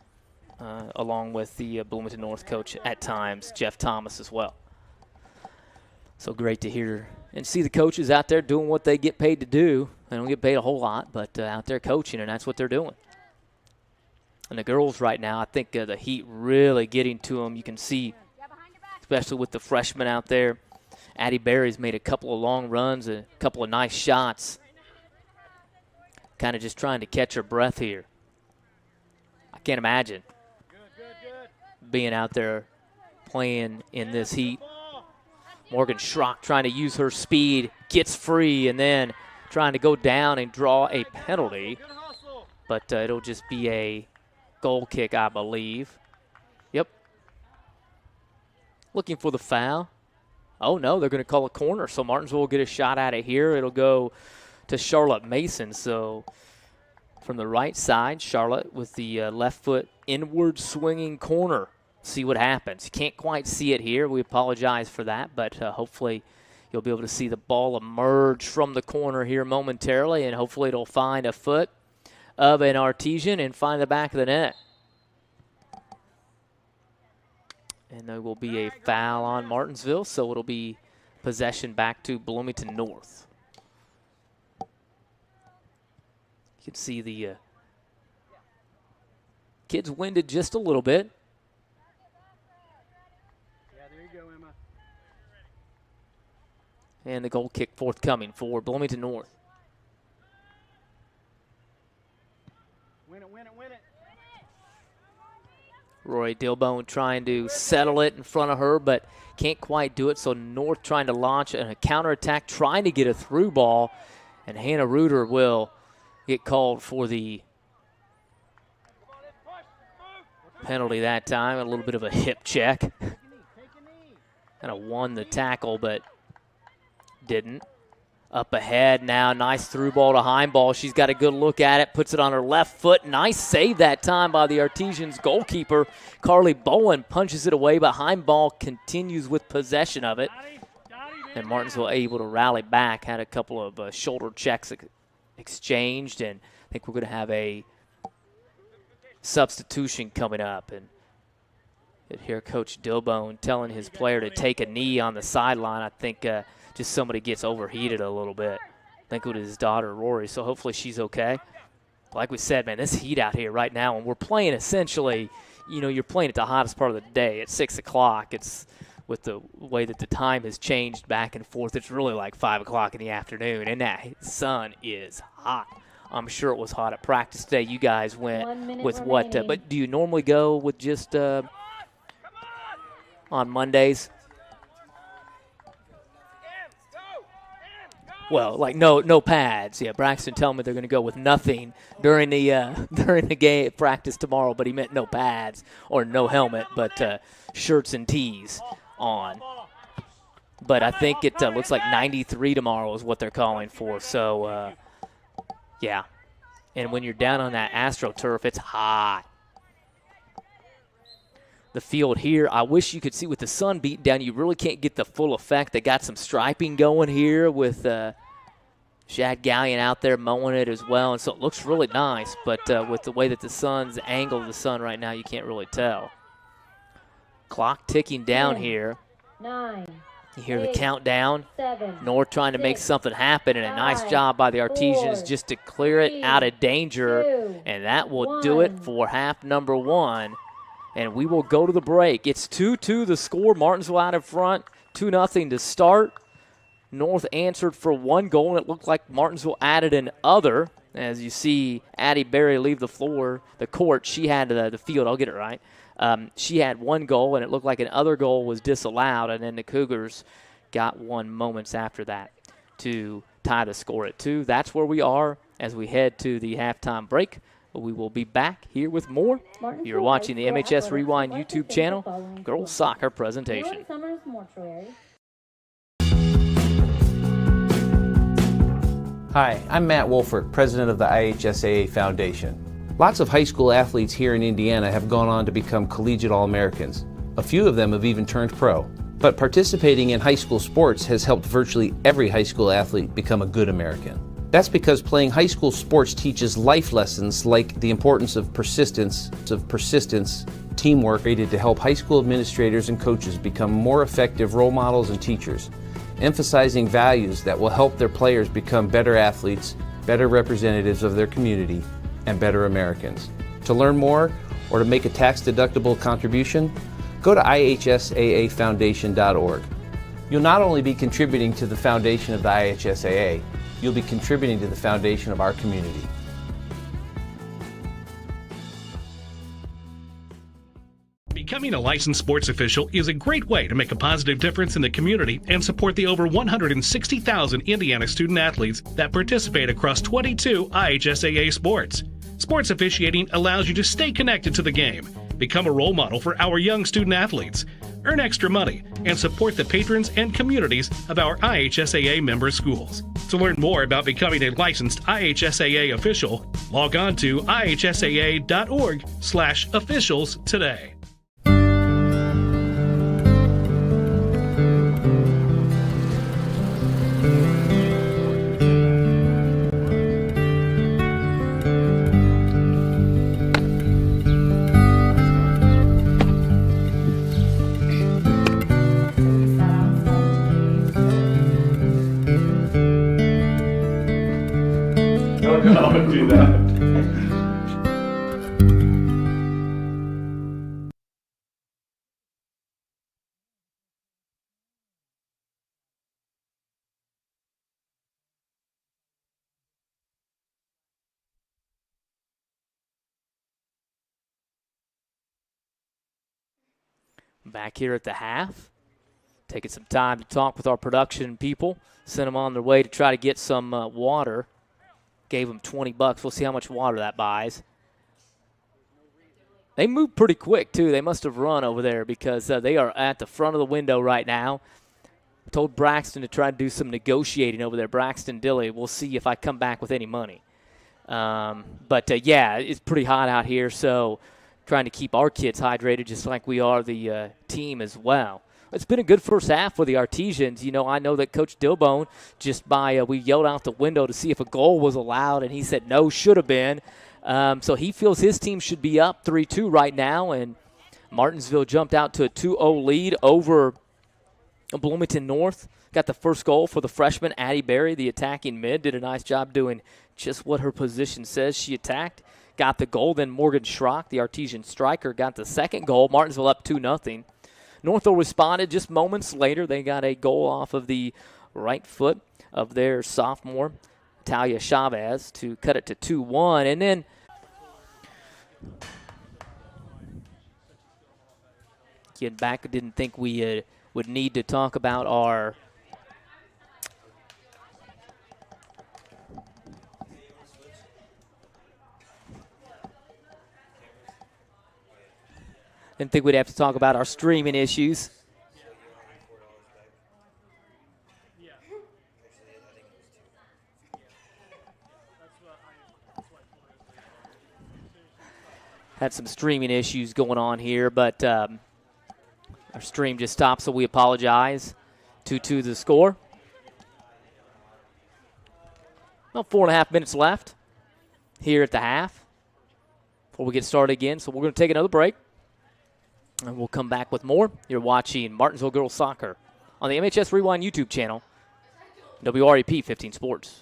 along with the Bloomington North coach at times, Jeff Thomas, as well. So great to hear and see the coaches out there doing what they get paid to do. They don't get paid a whole lot, but out there coaching, and that's what they're doing. And the girls right now, I think the heat really getting to them. You can see, especially with the freshmen out there. Addie Berry's made a couple of long runs, a couple of nice shots. Kind of just trying to catch her breath here. I can't imagine being out there playing in this heat. Morgan Schrock trying to use her speed, gets free, and then trying to go down and draw a penalty. But it'll just be a goal kick, I believe. Yep. Looking for the foul. Oh, no, they're going to call a corner, so Martinsville will get a shot at it here. It'll go to Charlotte Mason. So from the right side, Charlotte with the left foot inward swinging corner. See what happens. You can't quite see it here. We apologize for that, but hopefully you'll be able to see the ball emerge from the corner here momentarily, and hopefully it'll find a foot of an Artesian and find the back of the net. And there will be a foul on Martinsville, so it'll be possession back to Bloomington North. You can see the kids winded just a little bit. Yeah, there you go, Emma. And the goal kick forthcoming for Bloomington North. Win it, win it, win it. Roy Dilbone trying to settle it in front of her, but can't quite do it. So North trying to launch a counterattack, trying to get a through ball, and Hannah Reuter will get called for the penalty that time. A little bit of a hip check. Kind of won the tackle, but didn't. Up ahead now, nice through ball to Heimball. She's got a good look at it, puts it on her left foot. Nice save that time by the Artesians goalkeeper. Carly Bowen punches it away, but Heimball continues with possession of it. And Martinsville able to rally back, had a couple of shoulder checks exchanged, and I think we're going to have a substitution coming up. And you hear Coach Dilbone telling his player to take a knee on the sideline. I think just somebody gets overheated a little bit. I think it was his daughter, Rory, so hopefully she's okay. Like we said, man, this heat out here right now, and we're playing essentially, you know, you're playing at the hottest part of the day at 6 o'clock. It's with the way that the time has changed back and forth, it's really like 5 o'clock in the afternoon, and that sun is hot. I'm sure it was hot at practice today. You guys went with what? But do you normally go with just on Mondays? Well, like no pads. Yeah, Braxton telling me they're going to go with nothing during the game practice tomorrow, but he meant no pads or no helmet, but shirts and tees on. But I think it looks like 93 tomorrow is what they're calling for. So, yeah. And when you're down on that AstroTurf, it's hot. The field here, I wish you could see with the sun beating down, you really can't get the full effect. They got some striping going here with Shad Gallion out there mowing it as well, and so it looks really nice, but with the way that the sun's angled the sun right now, you can't really tell. Clock ticking down 10, here. 9. You hear 8, the countdown. 7. North trying to make 6, something happen, and a nice 5, job by the Artesians 4, just to clear it 3, out of danger, 2, and that will do it 1. for half number one. And we will go to the break. It's 2-2 the score. Martinsville out in front, 2-0 to start. North answered for one goal, and it looked like Martinsville added an other. As you see Addie Berry leave the floor, the court, she had the field. I'll get it right. She had one goal, and it looked like an other goal was disallowed, and then the Cougars got one moments after that to tie the score at 2. That's where we are as we head to the halftime break. We will be back here with more. You're watching the MHS Rewind YouTube channel, girls soccer presentation. Hi, I'm Matt Wolfert, president of the IHSAA Foundation. Lots of high school athletes here in Indiana have gone on to become collegiate All-Americans. A few of them have even turned pro. But participating in high school sports has helped virtually every high school athlete become a good American. That's because playing high school sports teaches life lessons like the importance of persistence, teamwork, created to help high school administrators and coaches become more effective role models and teachers, emphasizing values that will help their players become better athletes, better representatives of their community, and better Americans. To learn more or to make a tax-deductible contribution, go to ihsaafoundation.org. You'll not only be contributing to the foundation of the IHSAA, you'll be contributing to the foundation of our community. Becoming a licensed sports official is a great way to make a positive difference in the community and support the over 160,000 Indiana student athletes that participate across 22 IHSAA sports. Sports officiating allows you to stay connected to the game, become a role model for our young student athletes, earn extra money, and support the patrons and communities of our IHSAA member schools. To learn more about becoming a licensed IHSAA official, log on to ihsaa.org/officials today. Do that. Back here at the half, taking some time to talk with our production people, sent them on their way to try to get some water. Gave them $20. We'll see how much water that buys. They moved pretty quick, too. They must have run over there because they are at the front of the window right now. I told Braxton to try to do some negotiating over there. Braxton Dilly, we'll see if I come back with any money. Yeah, it's pretty hot out here, so trying to keep our kids hydrated just like we are the team as well. It's been a good first half for the Artesians. You know, I know that Coach Dillbone we yelled out the window to see if a goal was allowed, and he said no, should have been. So he feels his team should be up 3-2 right now, and Martinsville jumped out to a 2-0 lead over Bloomington North. Got the first goal for the freshman, Addie Berry, the attacking mid. Did a nice job doing just what her position says. She attacked, got the goal. Then Morgan Schrock, the Artesian striker, got the second goal. Martinsville up 2-0. Northville responded just moments later. They got a goal off of the right foot of their sophomore, Talia Chavez, to cut it to 2-1. And then getting back, didn't think we would need to talk about our Didn't think we'd have to talk about our streaming issues. Had some streaming issues going on here, but our stream just stopped, so we apologize. 2-2 the score. About 4.5 minutes left here at the half before we get started again, so we're going to take another break. And we'll come back with more. You're watching Martinsville Girls Soccer on the MHS Rewind YouTube channel, WREP 15 Sports.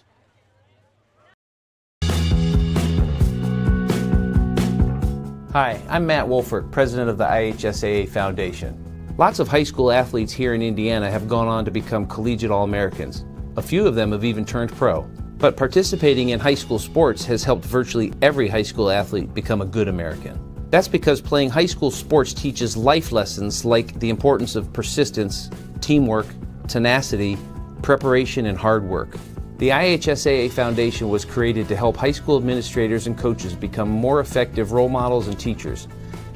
Hi, I'm Matt Wolfert, president of the IHSAA Foundation. Lots of high school athletes here in Indiana have gone on to become collegiate All-Americans. A few of them have even turned pro. But participating in high school sports has helped virtually every high school athlete become a good American. That's because playing high school sports teaches life lessons like the importance of persistence, teamwork, tenacity, preparation, and hard work. The IHSAA Foundation was created to help high school administrators and coaches become more effective role models and teachers,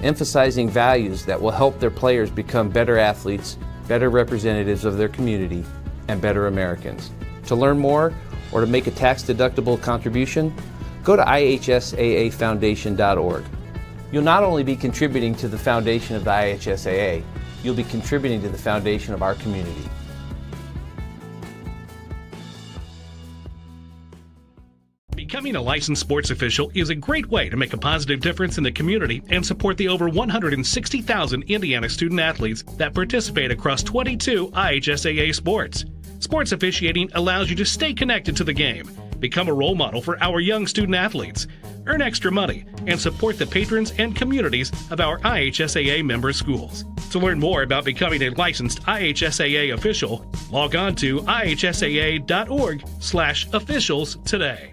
emphasizing values that will help their players become better athletes, better representatives of their community, and better Americans. To learn more or to make a tax-deductible contribution, go to ihsaafoundation.org. You'll not only be contributing to the foundation of the IHSAA, you'll be contributing to the foundation of our community. Becoming a licensed sports official is a great way to make a positive difference in the community and support the over 160,000 Indiana student athletes that participate across 22 IHSAA sports. Sports officiating allows you to stay connected to the game, become a role model for our young student athletes, earn extra money, and support the patrons and communities of our IHSAA member schools. To learn more about becoming a licensed IHSAA official, log on to ihsaa.org/officials today.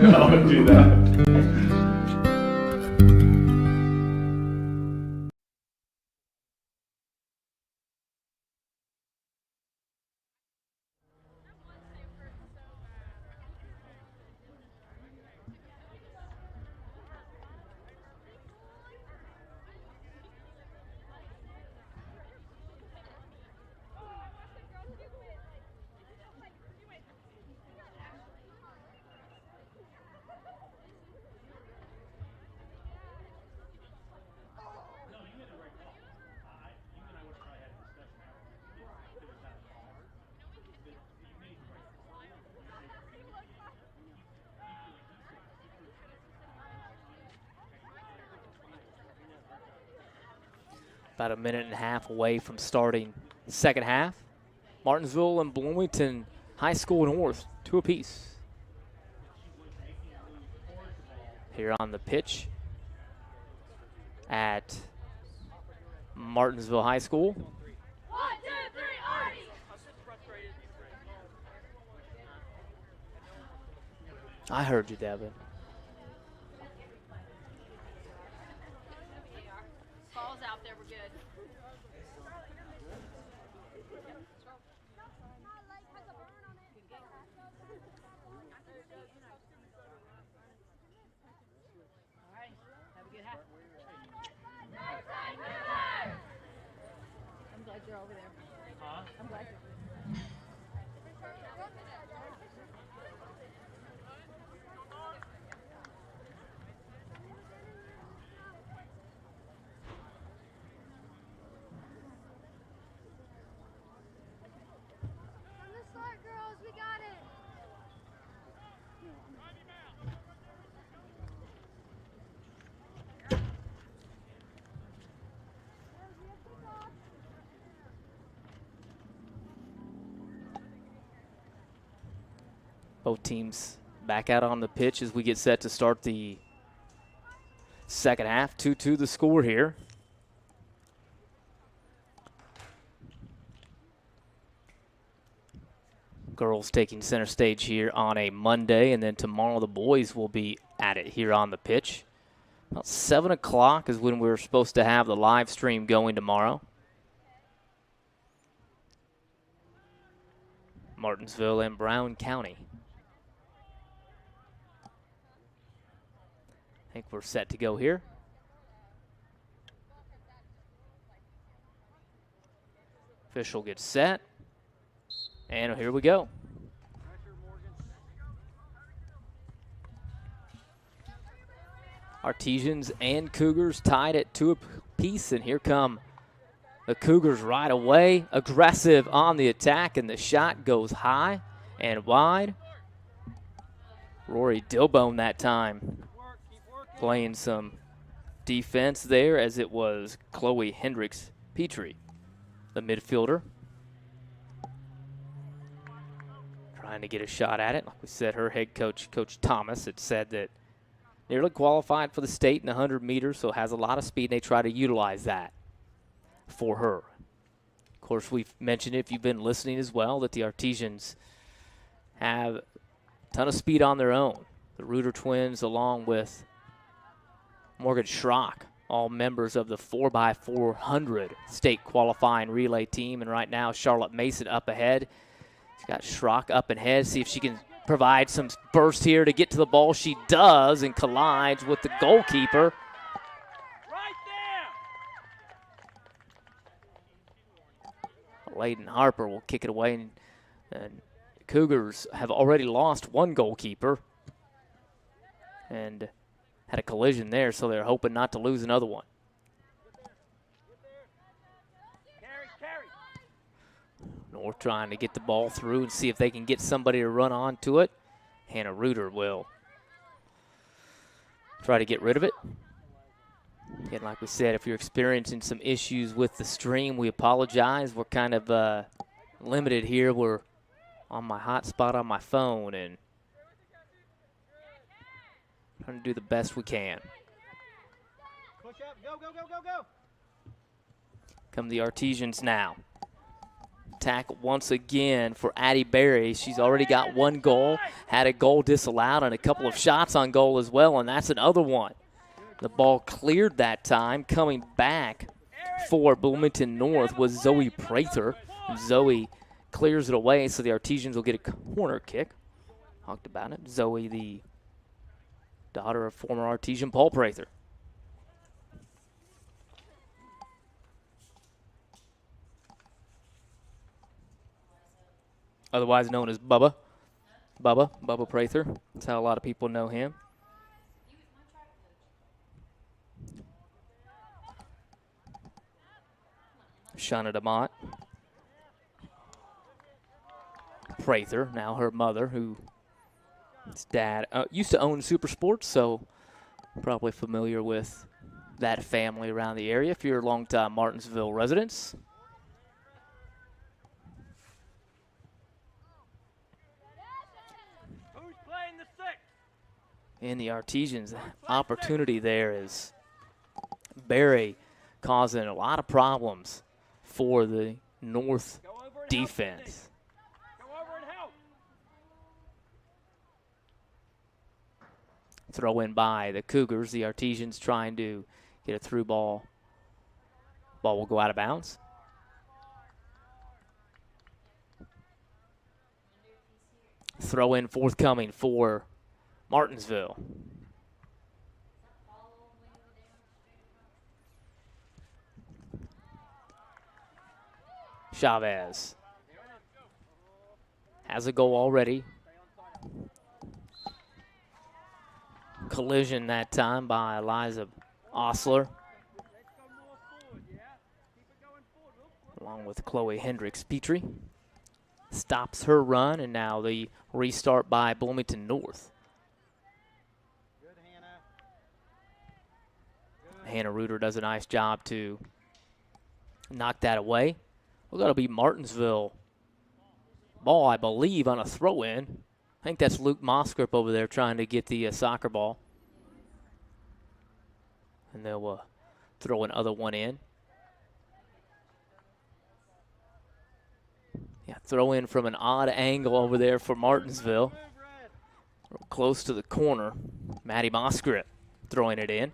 Don't do that. About a minute and a half away from starting the second half. Martinsville and Bloomington High School North, 2 apiece. Here on the pitch at Martinsville High School. 1, 2, 3, Artie! I heard you, Devin. Ball's out there, we're good. All right, have a good half. I'm glad you're over there. Huh? I'm glad you're girls, we got it. Both teams back out on the pitch as we get set to start the second half. 2-2 the score here. Girls taking center stage here on a Monday, and then tomorrow the boys will be at it here on the pitch. About 7 o'clock is when we're supposed to have the live stream going tomorrow. Martinsville and Brown County. I think we're set to go here. Official gets set. And here we go. Artesians and Cougars tied at 2 apiece, and here come the Cougars right away. Aggressive on the attack, and the shot goes high and wide. Rory Dilbone that time playing some defense there, as it was Chloe Hendricks Petrie, the midfielder. Trying to get a shot at it. Like we said, her head coach, Coach Thomas, had said that nearly qualified for the state in the 100 meters, so has a lot of speed. They try to utilize that for her. Of course, we've mentioned it, if you've been listening as well, that the Artesians have a ton of speed on their own. The Reuter twins, along with Morgan Schrock, all members of the 4x400 state qualifying relay team. And right now, Charlotte Mason up ahead. She's got Schrock up ahead. See if she can provide some burst here to get to the ball. She does, and collides with the goalkeeper. Right there. Layden Harper will kick it away, and the Cougars have already lost one goalkeeper and had a collision there, so they're hoping not to lose another one. Carry. North trying to get the ball through and see if they can get somebody to run onto it. Hannah Reuter will try to get rid of it. Again, like we said, if you're experiencing some issues with the stream, we apologize. We're kind of limited here. We're on my hotspot on my phone and trying to do the best we can. Push up. Go. Come the Artesians now. Attack once again for Addie Berry. She's already got one goal, had a goal disallowed, and a couple of shots on goal as well, and that's another one. The ball cleared that time. Coming back for Bloomington North was Zoe Prather. Zoe clears it away, so the Artesians will get a corner kick. Talked about it. Zoe, the daughter of former Artesian Paul Prather. Otherwise known as Bubba. Bubba Prather. That's how a lot of people know him. Shauna DeMott. Prather, now her mother, who his dad used to own Super Sports, so probably familiar with that family around the area if you're longtime Martinsville residents. Who's playing the six? And the Artesians' opportunity there is Barry causing a lot of problems for the North defense. Go over and help. Throw in by the Cougars. The Artesians trying to get a through ball. Ball will go out of bounds. Throw in forthcoming for Martinsville. Chavez has a goal already. Collision that time by Eliza Osler, along with Chloe Hendricks-Petrie. Stops her run, and now the restart by Bloomington North. Good, Hannah. Hannah Reuter does a nice job to knock that away. Well, that'll be Martinsville ball, I believe, on a throw-in. I think that's Luke Moskrip over there trying to get the soccer ball. And they'll throw another one in. Yeah, throw in from an odd angle over there for Martinsville. Real close to the corner. Maddie Moskrip throwing it in.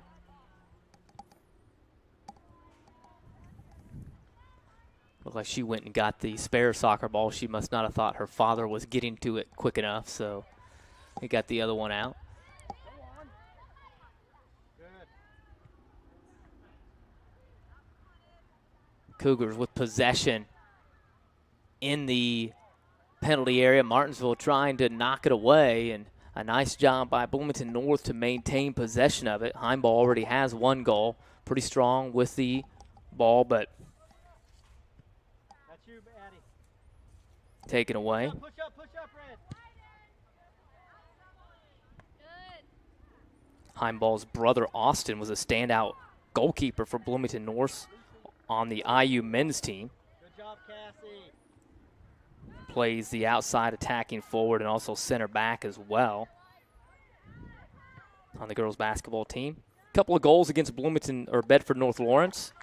Looked like she went and got the spare soccer ball. She must not have thought her father was getting to it quick enough, so he got the other one out. Cougars with possession in the penalty area. Martinsville trying to knock it away, and a nice job by Bloomington North to maintain possession of it. Heimball already has one goal. Pretty strong with the ball, but That's you, Addie. taken away. Push up, Red. Heimball's brother, Austin, was a standout goalkeeper for Bloomington North on the IU men's team. Good job, Cassie. Plays the outside attacking forward and also center back as well. on the girls basketball team. A couple of goals against Bloomington or Bedford North Lawrence.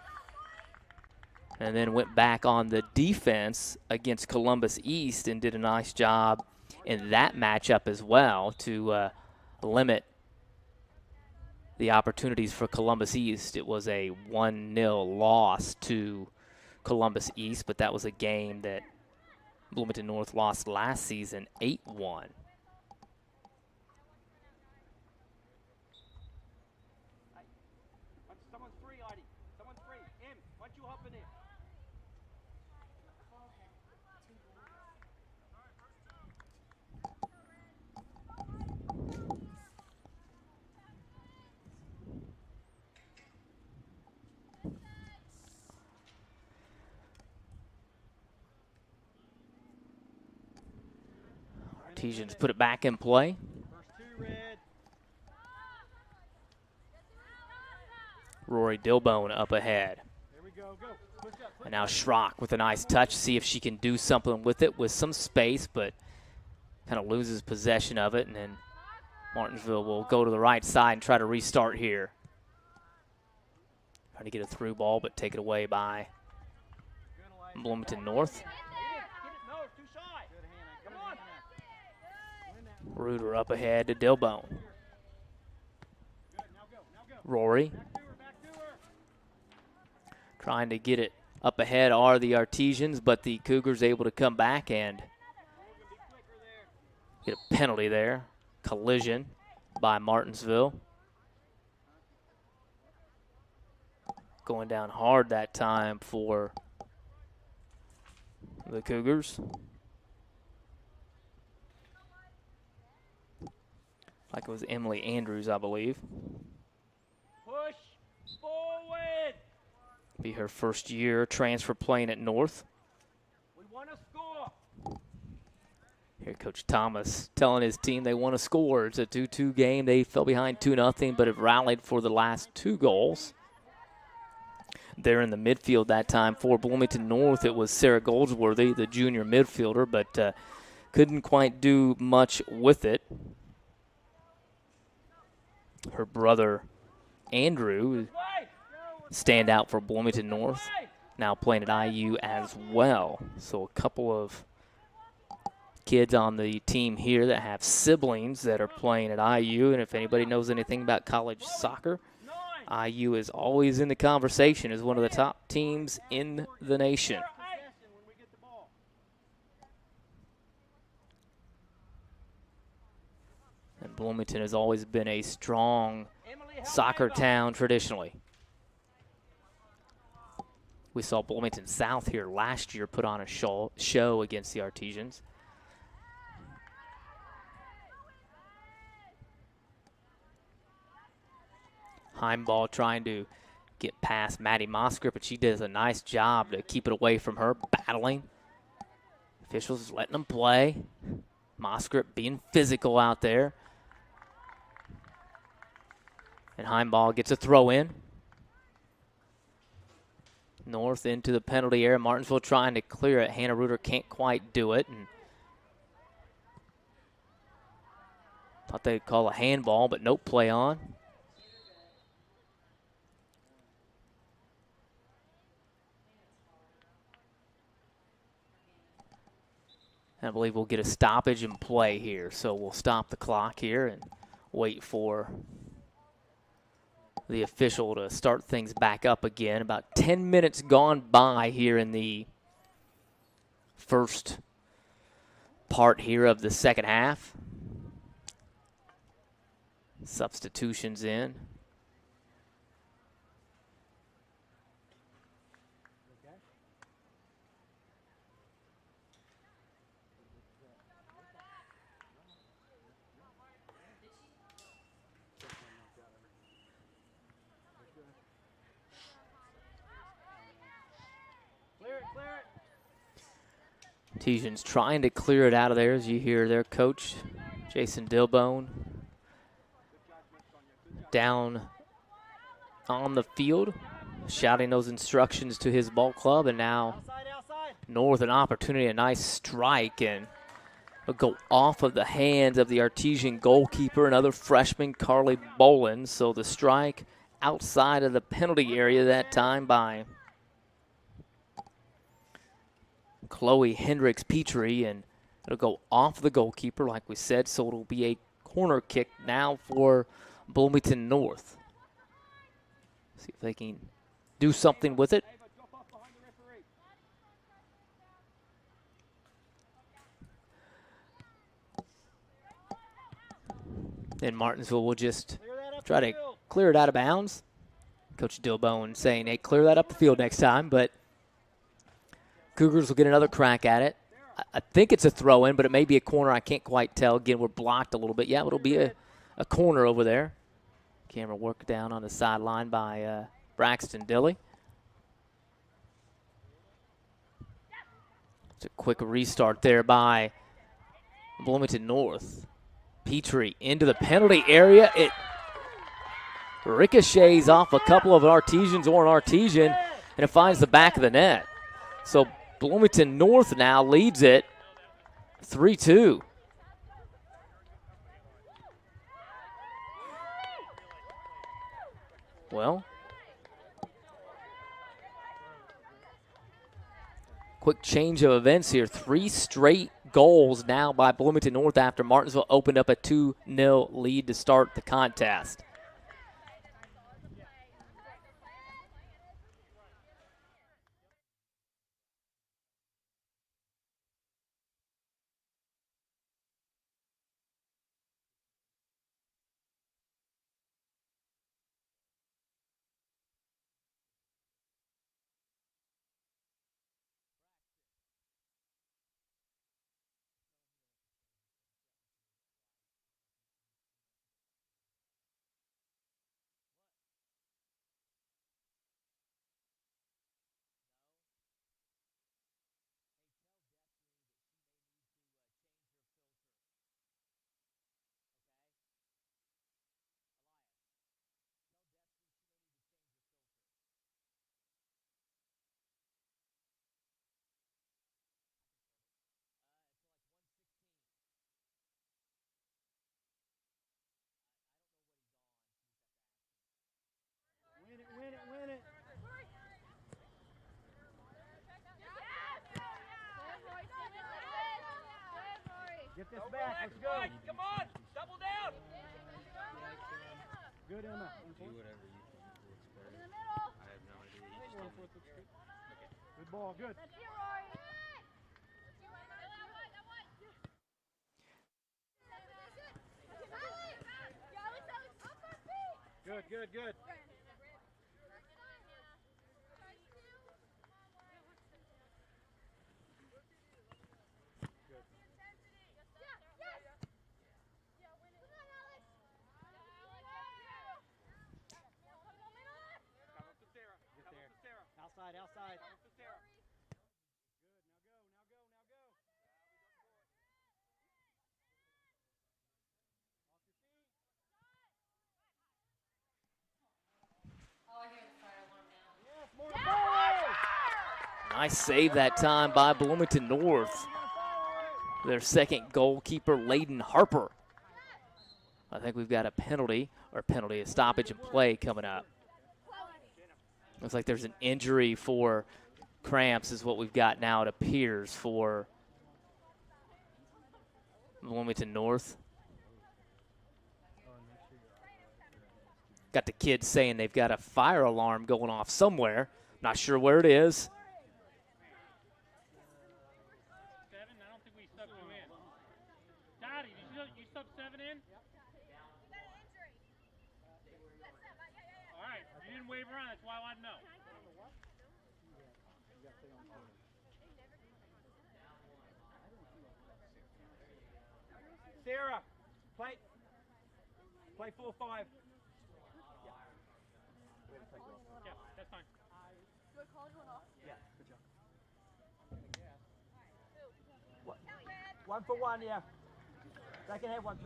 And then went back on the defense against Columbus East and did a nice job in that matchup as well to limit the opportunities for Columbus East. It was a 1-0 loss to Columbus East, but that was a game that Bloomington North lost last season 8-1. Someone's free, Artie. Someone's free. Em, why don't you hop in there? Artesians put it back in play. First 2, red. Rory Dilbone up ahead. There we go. Go. Push up. Push And now Schrock with a nice touch. See if she can do something with it with some space, but kind of loses possession of it. And then Martinsville will go to the right side and try to restart here. Trying to get a through ball, but take it away by Bloomington North. Get it. No, it's too shy. Good, Hannah. Come Good, on. Hannah. Reuter up ahead to Dilbone. Good. Now go. Now go. Rory Back to her. Back to her. trying to get it up ahead are the Artesians, but the Cougars able to come back and get a penalty there. Collision by Martinsville. Going down hard that time for the Cougars. Like it was Emily Andrews, I believe. Push forward. Be her first year transfer playing at North. We want to score. Here Coach Thomas telling his team they want to score. It's a 2-2 game. They fell behind 2-0, but have rallied for the last 2 goals. There in the midfield that time for Bloomington North, it was Sarah Goldsworthy, the junior midfielder, but couldn't quite do much with it. Her brother, Andrew, stand out for Bloomington North, now playing at IU as well. So a couple of kids on the team here that have siblings that are playing at IU, and if anybody knows anything about college soccer, IU is always in the conversation as one of the top teams in the nation. And Bloomington has always been a strong soccer town traditionally. We saw Bloomington South here last year put on a show against the Artesians. Heimball trying to get past Maddie Mosker, but she does a nice job to keep it away from her, battling. Officials letting them play. Mosker being physical out there. And Heimball gets a throw in. North into the penalty area. Martinsville trying to clear it. Hannah Reuter can't quite do it. And thought they'd call a handball, but no play on. I believe we'll get a stoppage in play here. So we'll stop the clock here and wait for the official to start things back up again. About 10 minutes gone by here in the first part here of the second half. Substitutions in. Artesians trying to clear it out of there as you hear their coach, Jason Dilbone, down on the field, shouting those instructions to his ball club. And now North an opportunity, a nice strike, and It'll go off of the hands of the Artesian goalkeeper, another freshman, Carly Bolin. So the strike outside of the penalty area that time by Chloe Hendricks Petrie, and it'll go off the goalkeeper, like we said. So it'll be a corner kick now for Bloomington North. See if they can do something with it. And Martinsville will just try to clear it out of bounds. Coach Dilbone saying, hey, clear that up the field next time, but Cougars will get another crack at it. I think it's a throw-in, but it may be a corner. I can't quite tell. Again, we're blocked a little bit. Yeah, it'll be a corner over there. Camera work down on the sideline by Braxton Dilly. It's a quick restart there by Bloomington North. Petrie into the penalty area. It ricochets off a couple of Artesians or an Artesian, and it finds the back of the net. So Bloomington North now leads it 3-2. Well, quick change of events here. 3 straight goals now by Bloomington North after Martinsville opened up a 2-0 lead to start the contest. Win it. Get this back. Let's go. Come on, double down. Good, Emma. Do whatever you think works better. I have no idea. You just tell me. Good ball. Good. Good. Outside. Nice save that time by Bloomington North. Their second goalkeeper, Layden Harper. I think we've got a stoppage and play coming up. Looks like there's an injury for cramps is what we've got now, it appears, for Bloomington North. Got the kids saying they've got a fire alarm going off somewhere. Not sure where it is. Wave around, that's why I want to know. Sarah, play 4-5. Yeah, that's fine. Do I call you off? Yeah, good job. 1-for-1, yeah. They can have 1 too.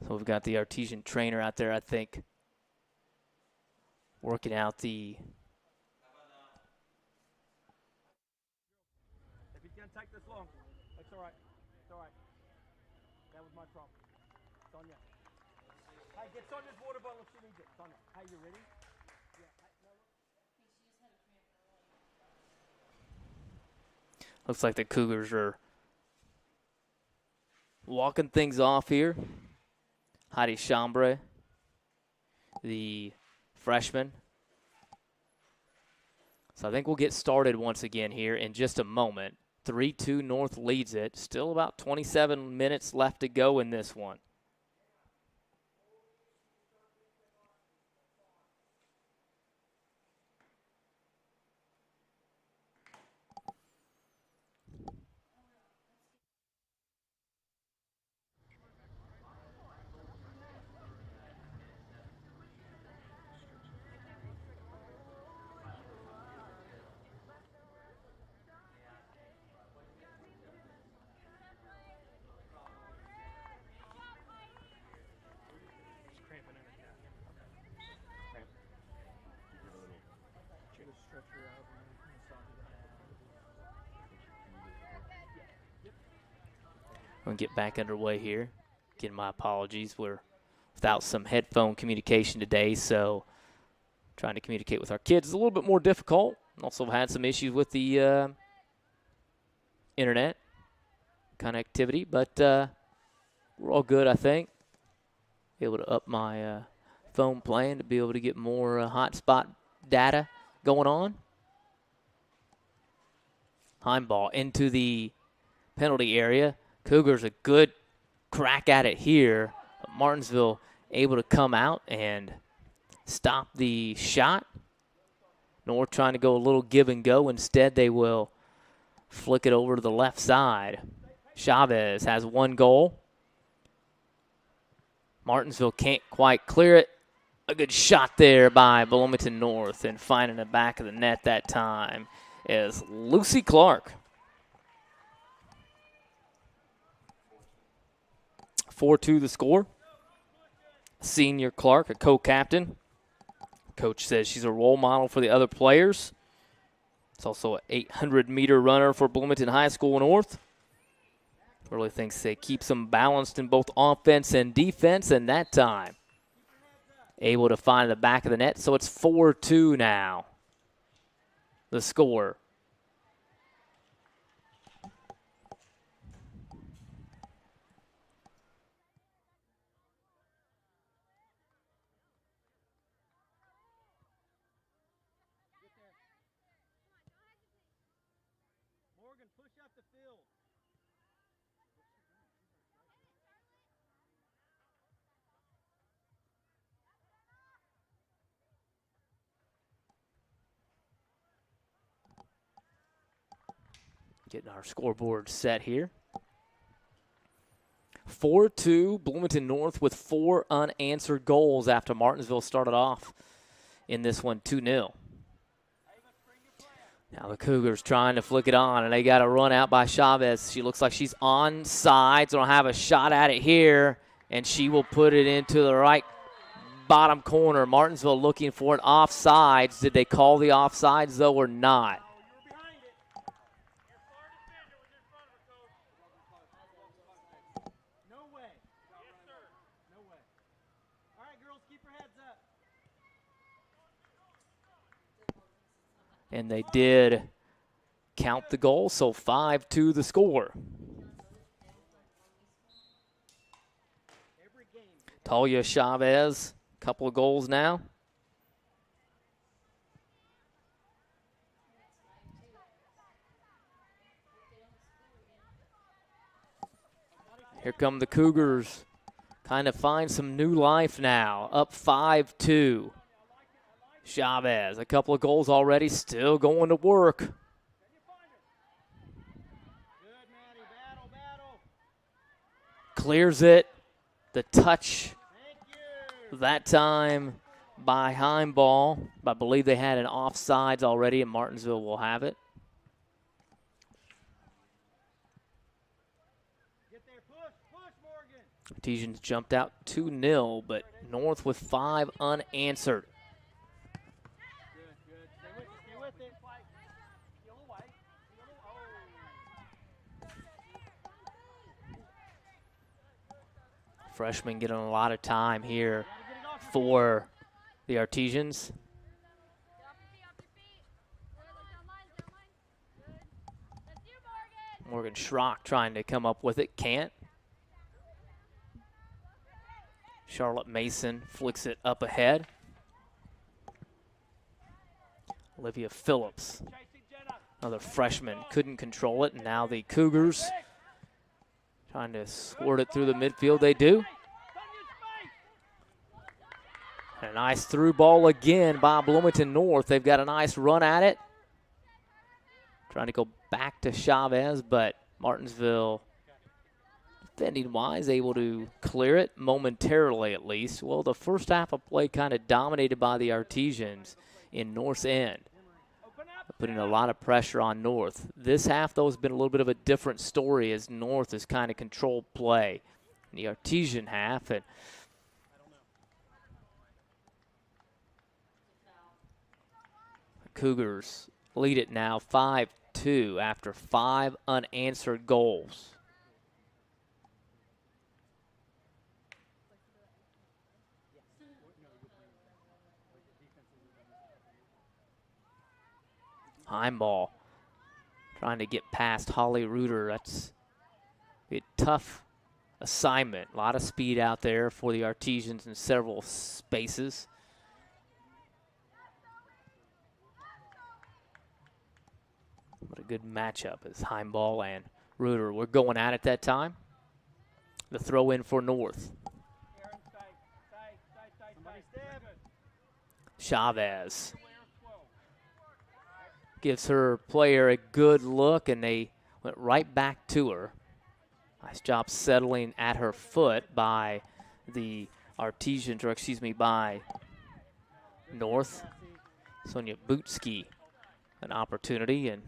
So we've got the Artesian trainer out there, I think, working out the If it's going to take this long, it's all right. It's all right. That was my problem. Sonia. Hey, get Sonia's water bottle if she needs it. Sonia, hey, you ready? Yeah. Hey, no, look. Looks like the Cougars are walking things off here. Heidi Chambre, the freshman. So I think we'll get started once again here in just a moment. 3-2 North leads it. Still about 27 minutes left to go in this one. We'll get back underway here. Again, my apologies. We're without some headphone communication today, so trying to communicate with our kids is a little bit more difficult. Also had some issues with the internet connectivity, but we're all good, I think. Able to up my phone plan to be able to get more hotspot data going on. Heimball into the penalty area. Cougars a good crack at it here. Martinsville able to come out and stop the shot. North trying to go a little give and go. Instead, they will flick it over to the left side. Chavez has one goal. Martinsville can't quite clear it. A good shot there by Bloomington North, and finding the back of the net that time is Lucy Clark. 4-2 the score. Senior Clark, a co-captain. Coach says she's a role model for the other players. It's also an 800-meter runner for Bloomington High School North. Really thinks they keeps them balanced in both offense and defense, and that time able to find the back of the net. So it's 4-2 now, the score. Morgan, push up the field. Getting our scoreboard set here. 4-2, Bloomington North with 4 unanswered goals after Martinsville started off in this one 2-0. Now the Cougars trying to flick it on, and they got a run out by Chavez. She looks like she's onside, so they'll have a shot at it here, and she will put it into the right bottom corner. Martinsville looking for an offsides. Did they call the offsides, though, or not? And they did count the goal, so 5-2 the score. Talia Chavez, a couple of goals now. Here come the Cougars, kind of find some new life now, up 5-2. Chavez, a couple of goals already, still going to work. Clears it. The touch that time by Heimball. I believe they had an offsides already, and Martinsville will have it. Get there, push, Morgan. Artesians jumped out 2-0, but North with 5 unanswered. Good. Stay with it. Steal away. Freshmen getting a lot of time here for the Artesians. Morgan Schrock trying to come up with it, can't. Charlotte Mason flicks it up ahead. Olivia Phillips, another freshman, couldn't control it, and now the Cougars trying to squirt it through the midfield. They do. And a nice through ball again by Bloomington North. They've got a nice run at it. Trying to go back to Chavez, but Martinsville, defending-wise, able to clear it momentarily at least. Well, the first half of play kind of dominated by the Artesians in North's end, putting a lot of pressure on North. This half, though, has been a little bit of a different story as North has kind of controlled play in the Artesian half. And the Cougars lead it now 5-2 after 5 unanswered goals. Heimball trying to get past Holly Reuter. That's a tough assignment. A lot of speed out there for the Artesians in several spaces. What a good matchup as Heimball and Reuter were going at it that time. The throw in for North. Chavez gives her player a good look, and they went right back to her. Nice job settling at her foot by the Artesians, or excuse me, by North. Sonia Bootsky, an opportunity, and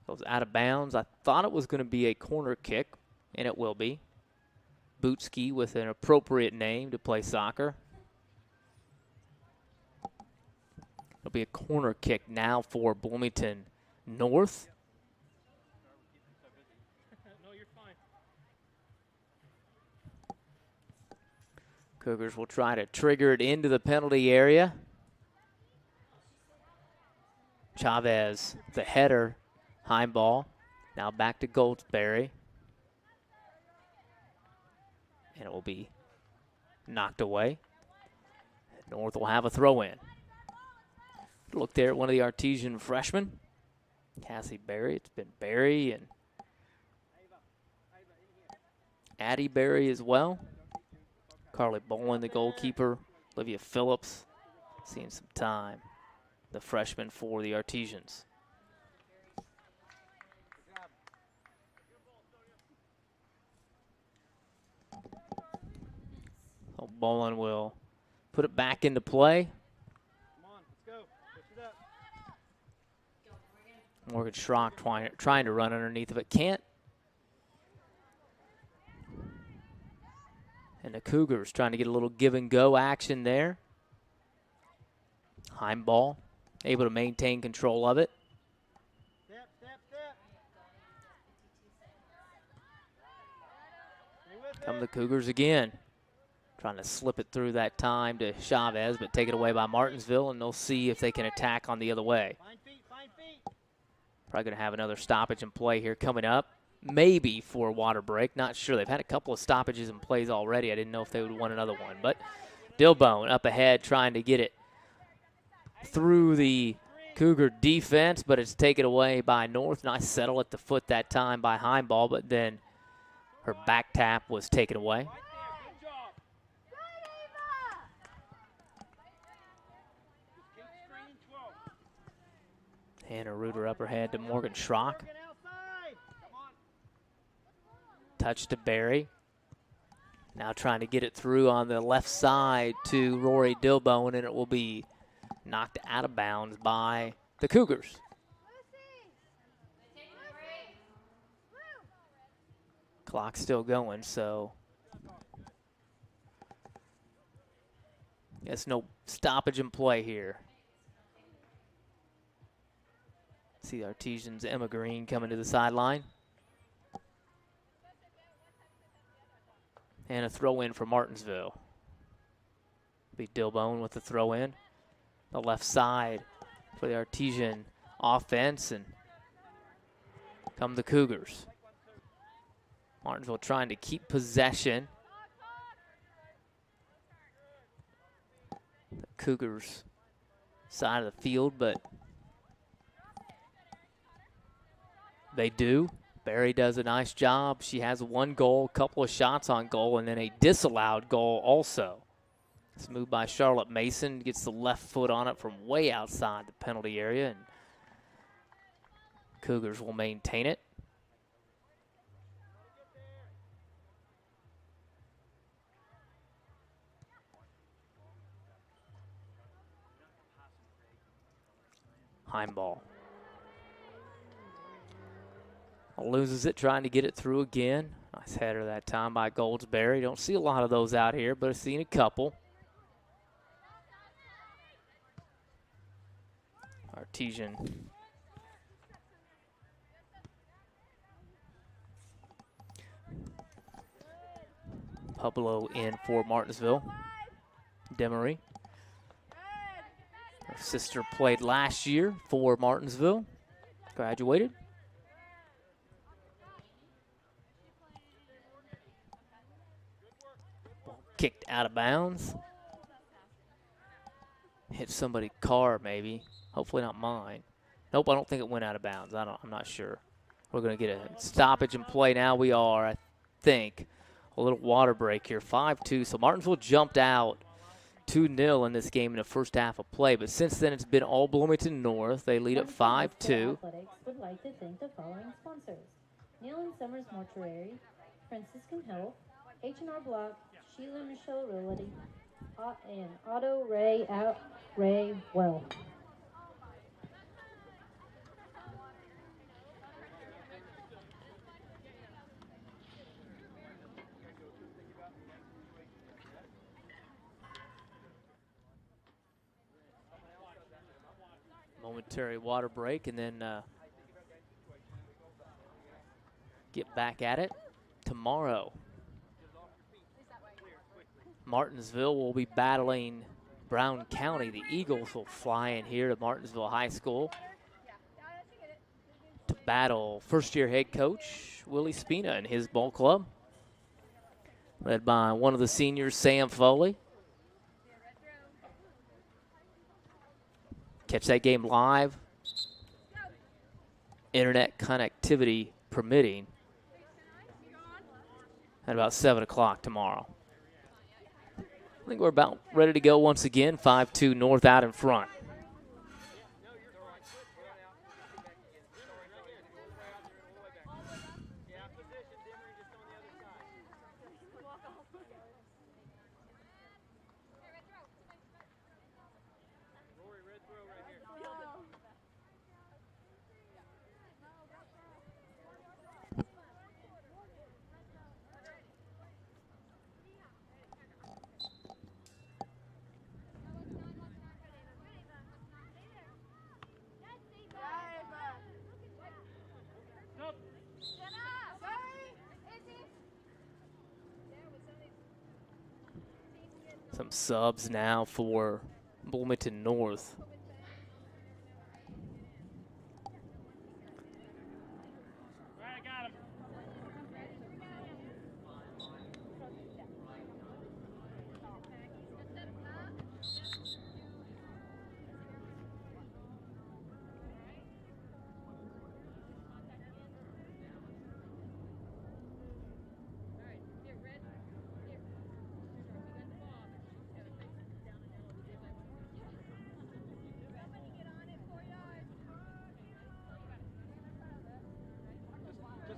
goes out of bounds. I thought it was going to be a corner kick, and it will be. Bootsky with an appropriate name to play soccer. It'll be a corner kick now for Bloomington North. No, you're fine. Cougars will try to trigger it into the penalty area. Chavez, the header, Heimball. Now back to Goldsberry. And it will be knocked away. North will have a throw in. Look there at one of the Artesian freshmen, Cassie Berry. It's been Berry and Addie Berry as well. Carly Bolin, the goalkeeper. Olivia Phillips, seeing some time. The freshman for the Artesians. So Bolin will put it back into play. Morgan Schrock trying to run underneath of it, can't. And the Cougars trying to get a little give and go action there. Heimball able to maintain control of it. Come the Cougars again. Trying to slip it through that time to Chavez, but take it away by Martinsville, and they'll see if they can attack on the other way. Probably going to have another stoppage in play here coming up. Maybe for a water break. Not sure. They've had a couple of stoppages in plays already. I didn't know if they would want another one. But Dillbone up ahead trying to get it through the Cougar defense, but it's taken away by North. Nice settle at the foot that time by Heimball, but then her back tap was taken away. Hannah Reuter up ahead to Morgan Schrock. Touch to Berry. Now trying to get it through on the left side to Rory Dillbone, and it will be knocked out of bounds by the Cougars. Clock's still going, so guess no stoppage in play here. See Artesians' Emma Green coming to the sideline. And a throw in for Martinsville. Be Dilbone with the throw in. The left side for the Artesian offense, and come the Cougars. Martinsville trying to keep possession. The Cougars side of the field, but they do. Barry does a nice job. She has one goal, a couple of shots on goal, and then a disallowed goal also. It's moved by Charlotte Mason, gets the left foot on it from way outside the penalty area, and Cougars will maintain it. Heimball. Loses it, trying to get it through again. Nice header that time by Goldsberry. Don't see a lot of those out here, but I've seen a couple. Artesian. Pablo in for Martinsville. Demery. Her sister played last year for Martinsville. Graduated. Kicked out of bounds. Hit somebody's car maybe. Hopefully not mine. Nope, I don't think it went out of bounds. I'm not sure. We're going to get a stoppage in play now. We are, I think. A little water break here. 5-2. So Martinsville jumped out 2-0 in this game in the first half of play. But since then, it's been all Bloomington North. They lead at 5-2. Athletics would like to thank the following sponsors: Neil and Summers Mortuary, Franciscan Health, H&R Block, Sheila Michelle Realty, and Otto Ray Wealth. Momentary water break, and then get back at it tomorrow. Martinsville will be battling Brown County. The Eagles will fly in here to Martinsville High School to battle first-year head coach Willie Spina and his ball club, led by one of the seniors, Sam Foley. Catch that game live, internet connectivity permitting, at about 7 o'clock tomorrow. I think we're about ready to go once again. 5-2 North out in front. Some subs now for Bloomington North.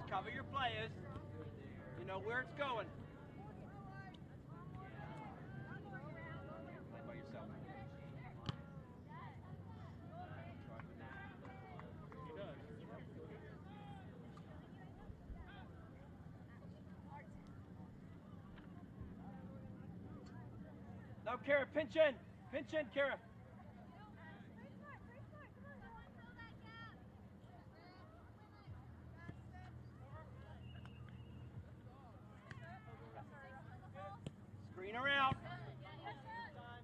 Cover your players. You know where it's going. Play by yourself. Go, Kara, pinch in. Pinch in, Kara. Screen her out.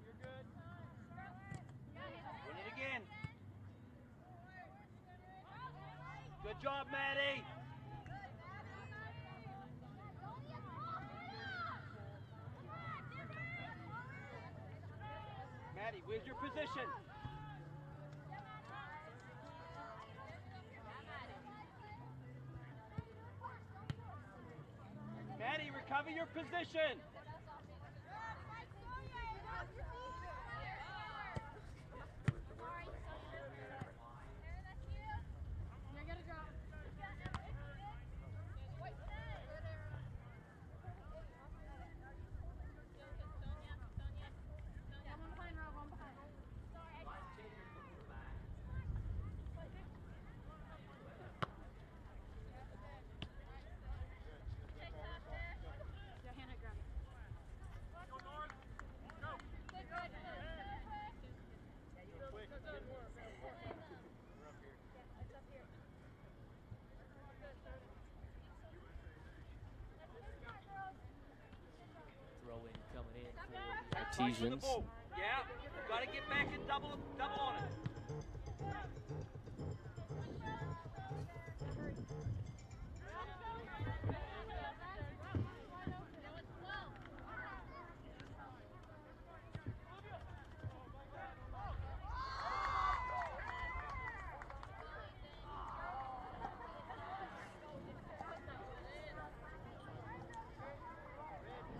You're good. Win it again. Good job, Maddie. Maddie, where's your position? Maddie, recover your position. Artesians. Yeah, you gotta get back and double on it.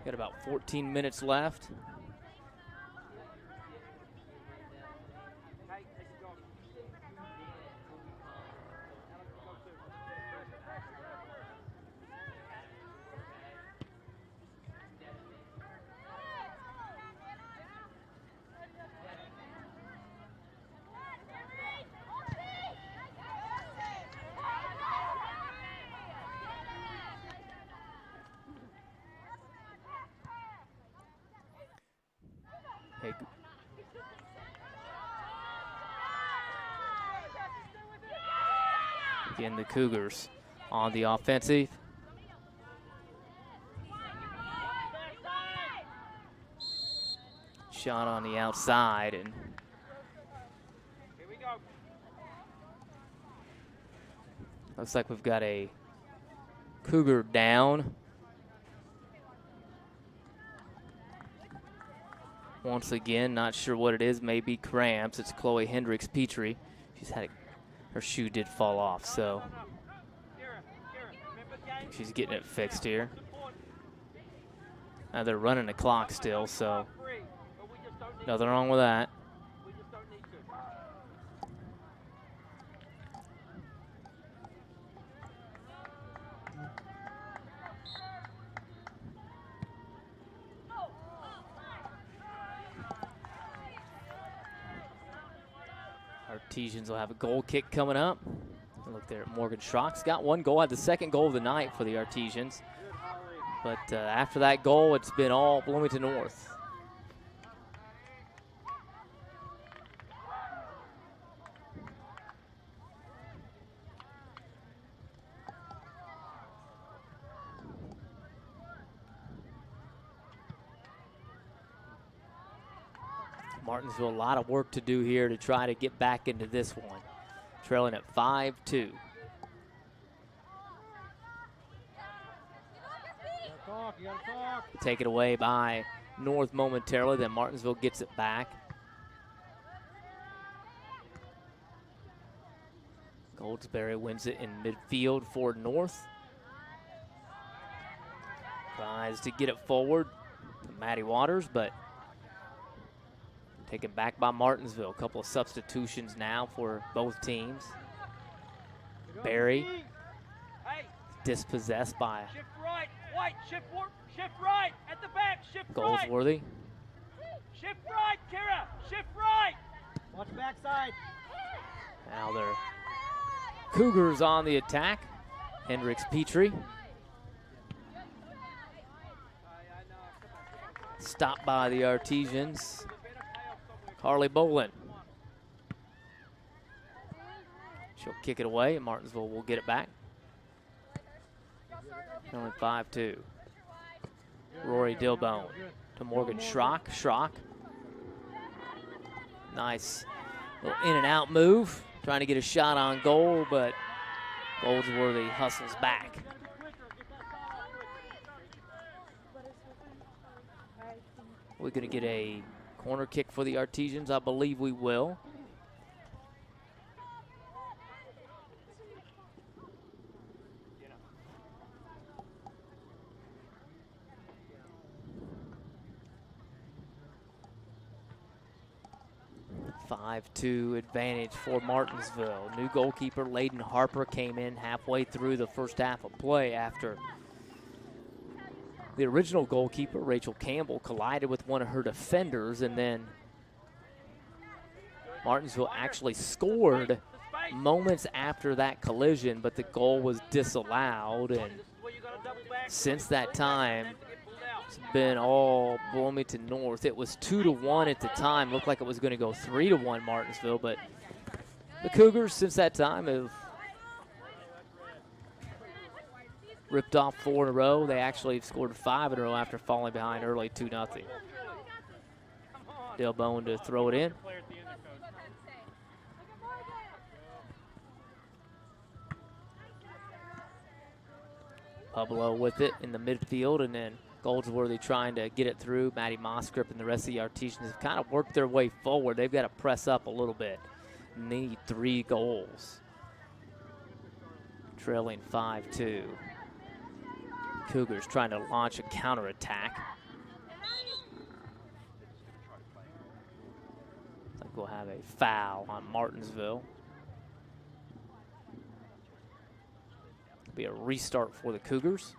Got about 14 minutes left. Again, the Cougars on the offensive. Shot on the outside, and Here we go. looks like we've got a Cougar down. Once again, not sure what it is, maybe cramps. It's Chloe Hendricks Petrie. She's had her shoe did fall off, so she's getting it fixed here. Now they're running the clock still, so nothing wrong with that. Artesians will have a goal kick coming up. Look there at Morgan Schrock's got one goal, had the second goal of the night for the Artesians. But after that goal, it's been all Bloomington North. Martinsville, a lot of work to do here to try to get back into this one. Trailing at 5-2. Taken away by North momentarily, then Martinsville gets it back. Goldsberry wins it in midfield for North. Tries to get it forward to Maddie Waters, but taken back by Martinsville. A couple of substitutions now for both teams. Barry dispossessed by Shift right, White, shift right, at the back, shift Goldsworthy. right. Shift right, Kara, shift right. Watch backside. Now they're Cougars on the attack. Hendricks Petrie. Stopped by the Artesians. Carly Bolin. She'll kick it away, and Martinsville will get it back. Only 5-2. Rory Dilbone to Morgan Schrock. Schrock. Nice little in and out move. Trying to get a shot on goal, but Goldsworthy hustles back. We're going to get a corner kick for the Artesians. I believe we will. Five-2 advantage for Martinsville. New goalkeeper Layden Harper came in halfway through the first half of play after the original goalkeeper, Rachel Campbell, collided with one of her defenders, and then Martinsville actually scored moments after that collision, but the goal was disallowed, and since that time, it's been all Bloomington North. It was 2-1 at the time. Looked like it was going to go 3-1 Martinsville, but the Cougars since that time have ripped off 4 in a row. They actually have scored 5 in a row after falling behind early 2-0. Dilbone to throw it in. Pablo with it in the midfield, and then Goldsworthy trying to get it through. Maddie Moskrip and the rest of the Artesians have kind of worked their way forward. They've got to press up a little bit. Need 3 goals. Trailing 5-2. Cougars trying to launch a counterattack. I think we'll have a foul on Martinsville. It'll be a restart for the Cougars.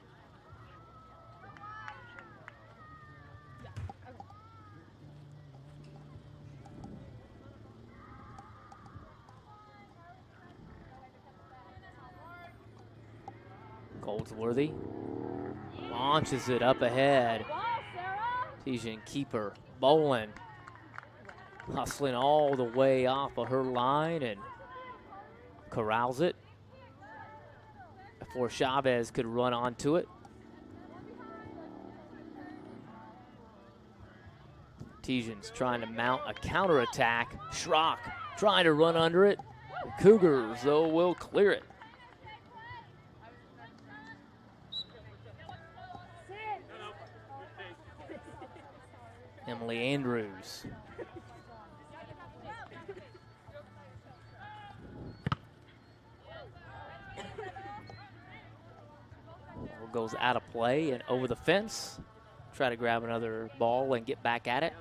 Goldsworthy launches it up ahead. Artesian keeper Bolin hustling all the way off of her line and corrals it before Chavez could run onto it. Artesians trying to mount a counterattack. Schrock trying to run under it. The Cougars, though, will clear it. Emily Andrews. Goes out of play and over the fence. Try to grab another ball and get back at it.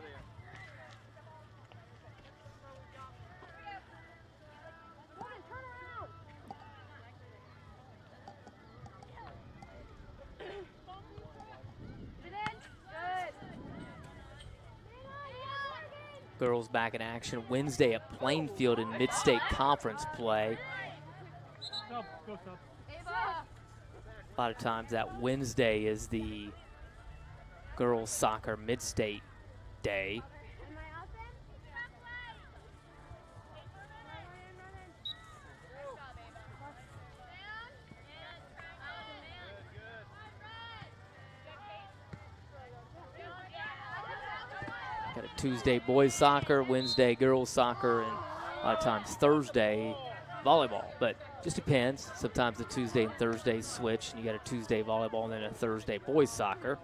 Girls back in action Wednesday at Plainfield in Mid-State Conference play. A lot of times that Wednesday is the girls soccer Mid-State day. Got a Tuesday boys soccer, Wednesday girls soccer, and a lot of times Thursday volleyball, but just depends. Sometimes the Tuesday and Thursday switch, and you got a Tuesday volleyball and then a Thursday boys soccer.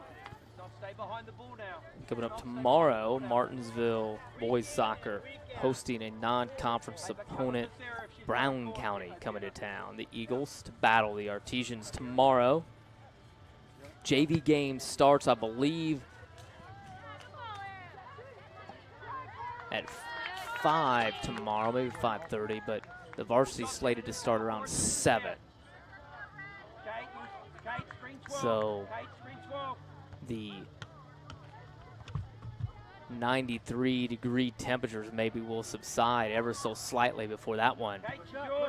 Coming up tomorrow, Martinsville boys soccer hosting a non-conference opponent, Brown County, coming to town. The Eagles to battle the Artesians tomorrow. JV game starts, I believe, at 5 tomorrow, maybe 5:30, but the varsity slated to start around 7. So the 93-degree temperatures maybe will subside ever so slightly before that one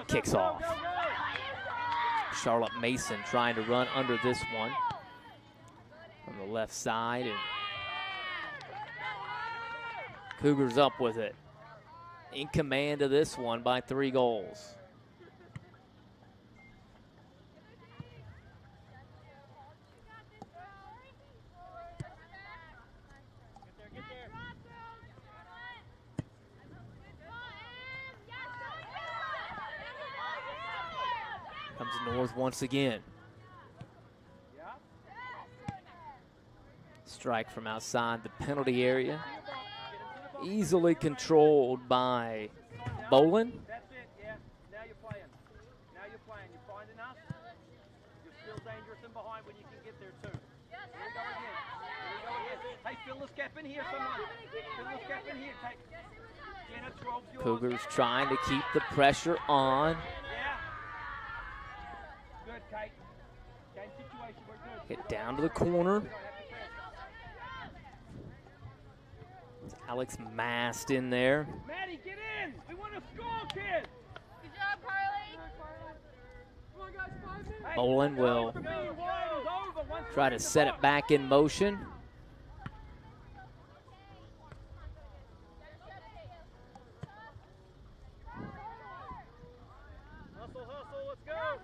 kicks off. Charlotte Mason trying to run under this one from the left side, and Cougars up with it. In command of this one by 3 goals. Comes North once again. Strike from outside the penalty area. Easily controlled by Bolin. That's it, yeah. Now you're playing. Now you're playing. You're finding us. You're still dangerous and behind when you can get there too. Here we go again. Here we go again. Hey, fill this gap in here, someone. Fill this gap in here. Take. Jenna, 12's yours. Cougars trying to keep the pressure on. Yeah. Good, Kate. Game situation, we're good. Get down to the corner. Alex massed in there. Maddie, get in. We want to score, kid. Good job, Carly. Come on, guys, 5 minutes. Bolin will try to set it back in motion. Hustle, hustle, let's go.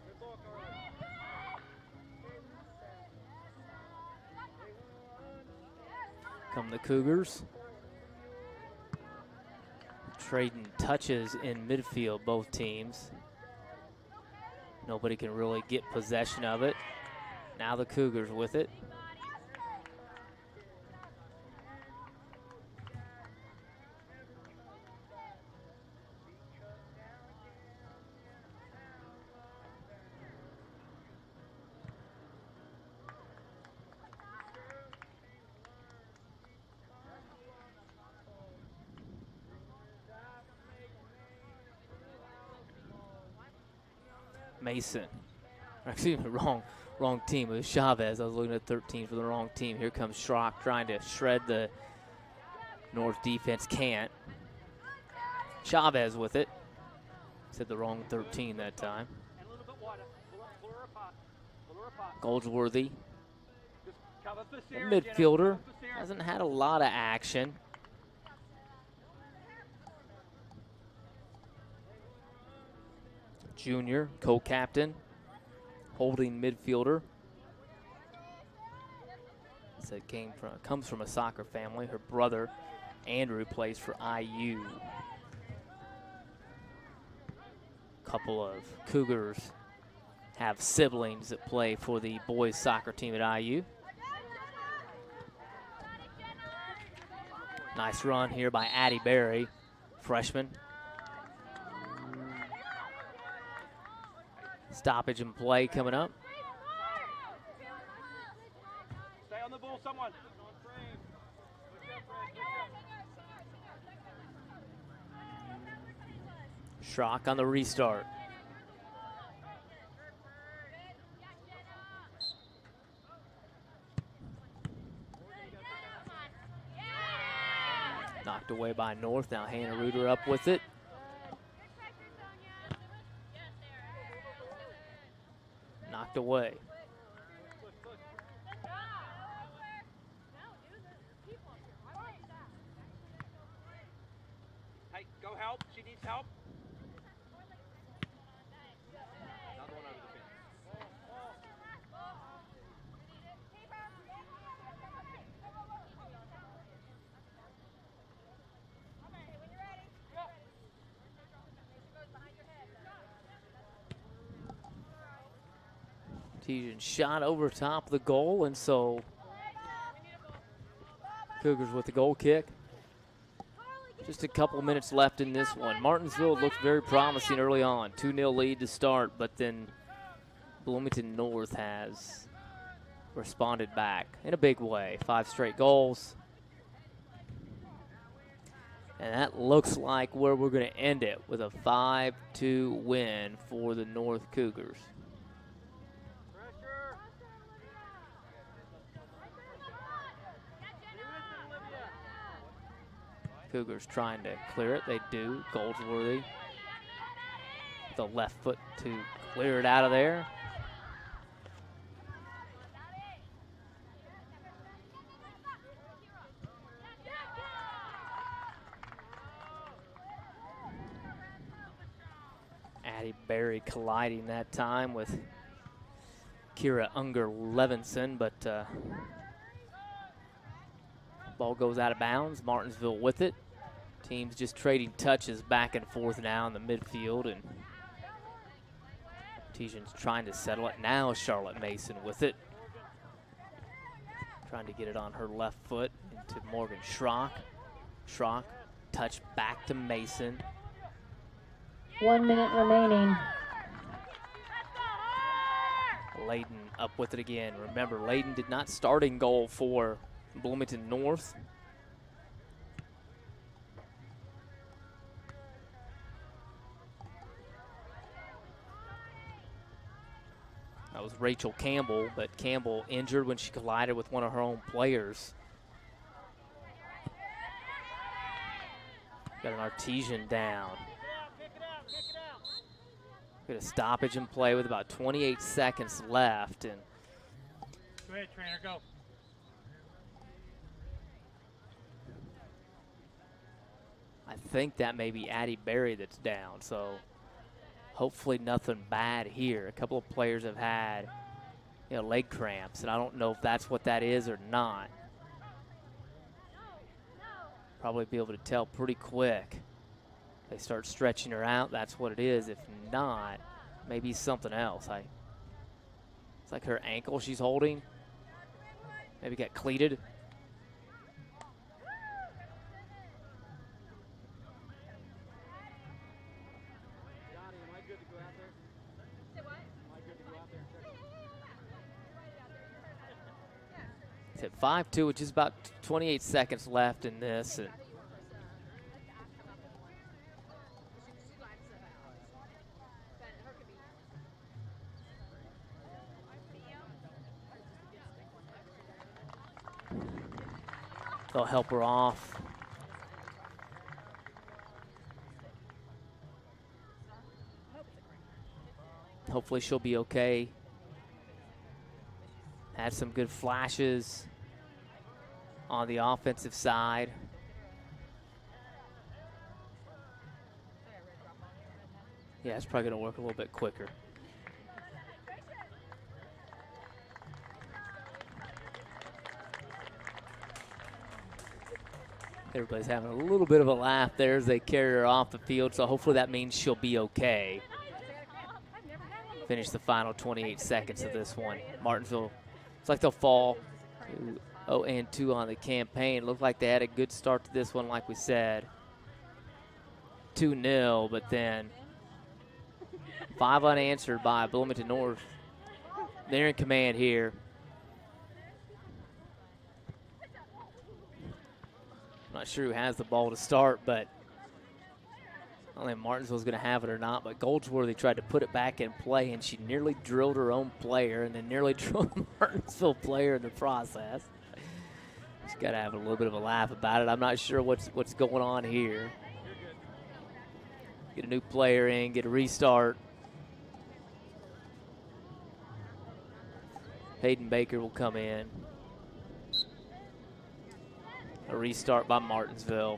Good ball, Carly. Come the Cougars. Trading touches in midfield, both teams. Nobody can really get possession of it. Now the Cougars with it. Mason. Excuse me, wrong team. It was Chavez. I was looking at 13 for the wrong team. Here comes Schrock trying to shred the North defense. Can't. Chavez with it. Said the wrong 13 that time. And a little bit wider. Pull her apart. Pull her apart. Goldsworthy, Just cover for the Sarah, Jenna. midfielder, Cover for Sarah. hasn't had a lot of action. Junior, co-captain, holding midfielder. Said comes from a soccer family. Her brother, Andrew, plays for IU. Couple of Cougars have siblings that play for the boys soccer team at IU. Nice run here by Addie Berry, freshman. Stoppage and play coming up. Stay on the ball, someone. Schrock on the restart. Knocked away by North. Now Hannah Reuter up with it. Knocked away. Hey, go help. She needs help. Another one over the fence. Artesian shot over top of the goal, and so Cougars with the goal kick. Just a couple minutes left in this one. Martinsville looked very promising early on. 2-0 lead to start, but then Bloomington North has responded back in a big way. 5 straight goals. And that looks like where we're going to end it, with a 5-2 win for the North Cougars. Cougars trying to clear it. They do. Goldsworthy, the left foot to clear it out of there. Addie Berry colliding that time with Kira Unger-Levinson, but ball goes out of bounds. Martinsville with it. Teams just trading touches back and forth now in the midfield, and Artesians trying to settle it. Now Charlotte Mason with it. Trying to get it on her left foot into Morgan Schrock. Schrock, touch back to Mason. 1 minute remaining. Layden up with it again. Remember, Layden did not start in goal for Bloomington North. That was Rachel Campbell, but Campbell injured when she collided with one of her own players. Got an Artesian down. Get a stoppage in play with about 28 seconds left. And go ahead, trainer, go. I think that may be Addie Berry that's down, so hopefully nothing bad here. A couple of players have had, leg cramps, and I don't know if that's what that is or not. Probably be able to tell pretty quick. They start stretching her out, that's what it is. If not, maybe something else. It's like her ankle she's holding. Maybe got cleated. It's at 5-2, which is about 28 seconds left in this. And they'll help her off. Hopefully she'll be okay. Had some good flashes on the offensive side. Yeah, it's probably going to work a little bit quicker. Everybody's having a little bit of a laugh there as they carry her off the field, so hopefully that means she'll be okay. Finish the final 28 seconds of this one. Martinsville, it's like they'll fall to 0-2 on the campaign. Looked like they had a good start to this one, like we said. 2-0, but then 5 unanswered by Bloomington North. They're in command here. I'm not sure who has the ball to start, but I don't think Martinsville's going to have it or not, but Goldsworthy tried to put it back in play, and she nearly drilled her own player and then nearly drilled a Martinsville player in the process. She's got to have a little bit of a laugh about it. I'm not sure what's going on here. Get a new player in, get a restart. Hayden Baker will come in. A restart by Martinsville.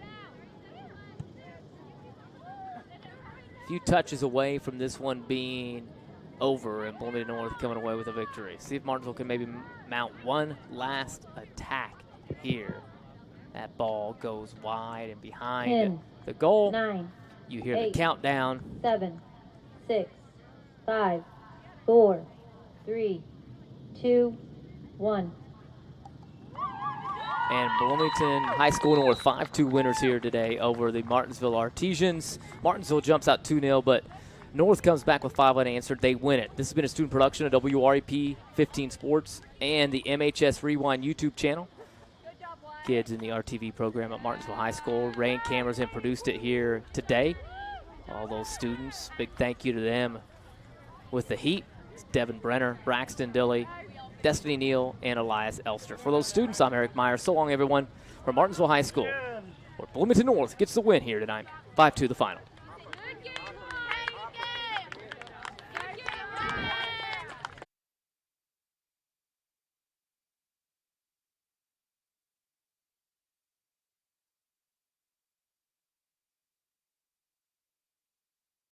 A few touches away from this one being over and Bloomington North coming away with a victory. See if Martinsville can maybe mount one last attack here. That ball goes wide and behind 10, the goal. 9, you hear 8, the countdown. 7, 6, 5, 4, 3, 2, 1. And Bloomington High School North 5-2 winners here today over the Martinsville Artesians. Martinsville jumps out 2-0, but North comes back with 5 unanswered. They win it. This has been a student production of WREP 15 Sports and the MHS Rewind YouTube channel. Kids in the RTV program at Martinsville High School ran cameras and produced it here today. All those students, big thank you to them. With the heat, it's Devin Brenner, Braxton Dilly, Destiny Neal, and Elias Elster. For those students, I'm Eric Meyer. So long, everyone, from Martinsville High School, where Bloomington North gets the win here tonight. 5-2 the final.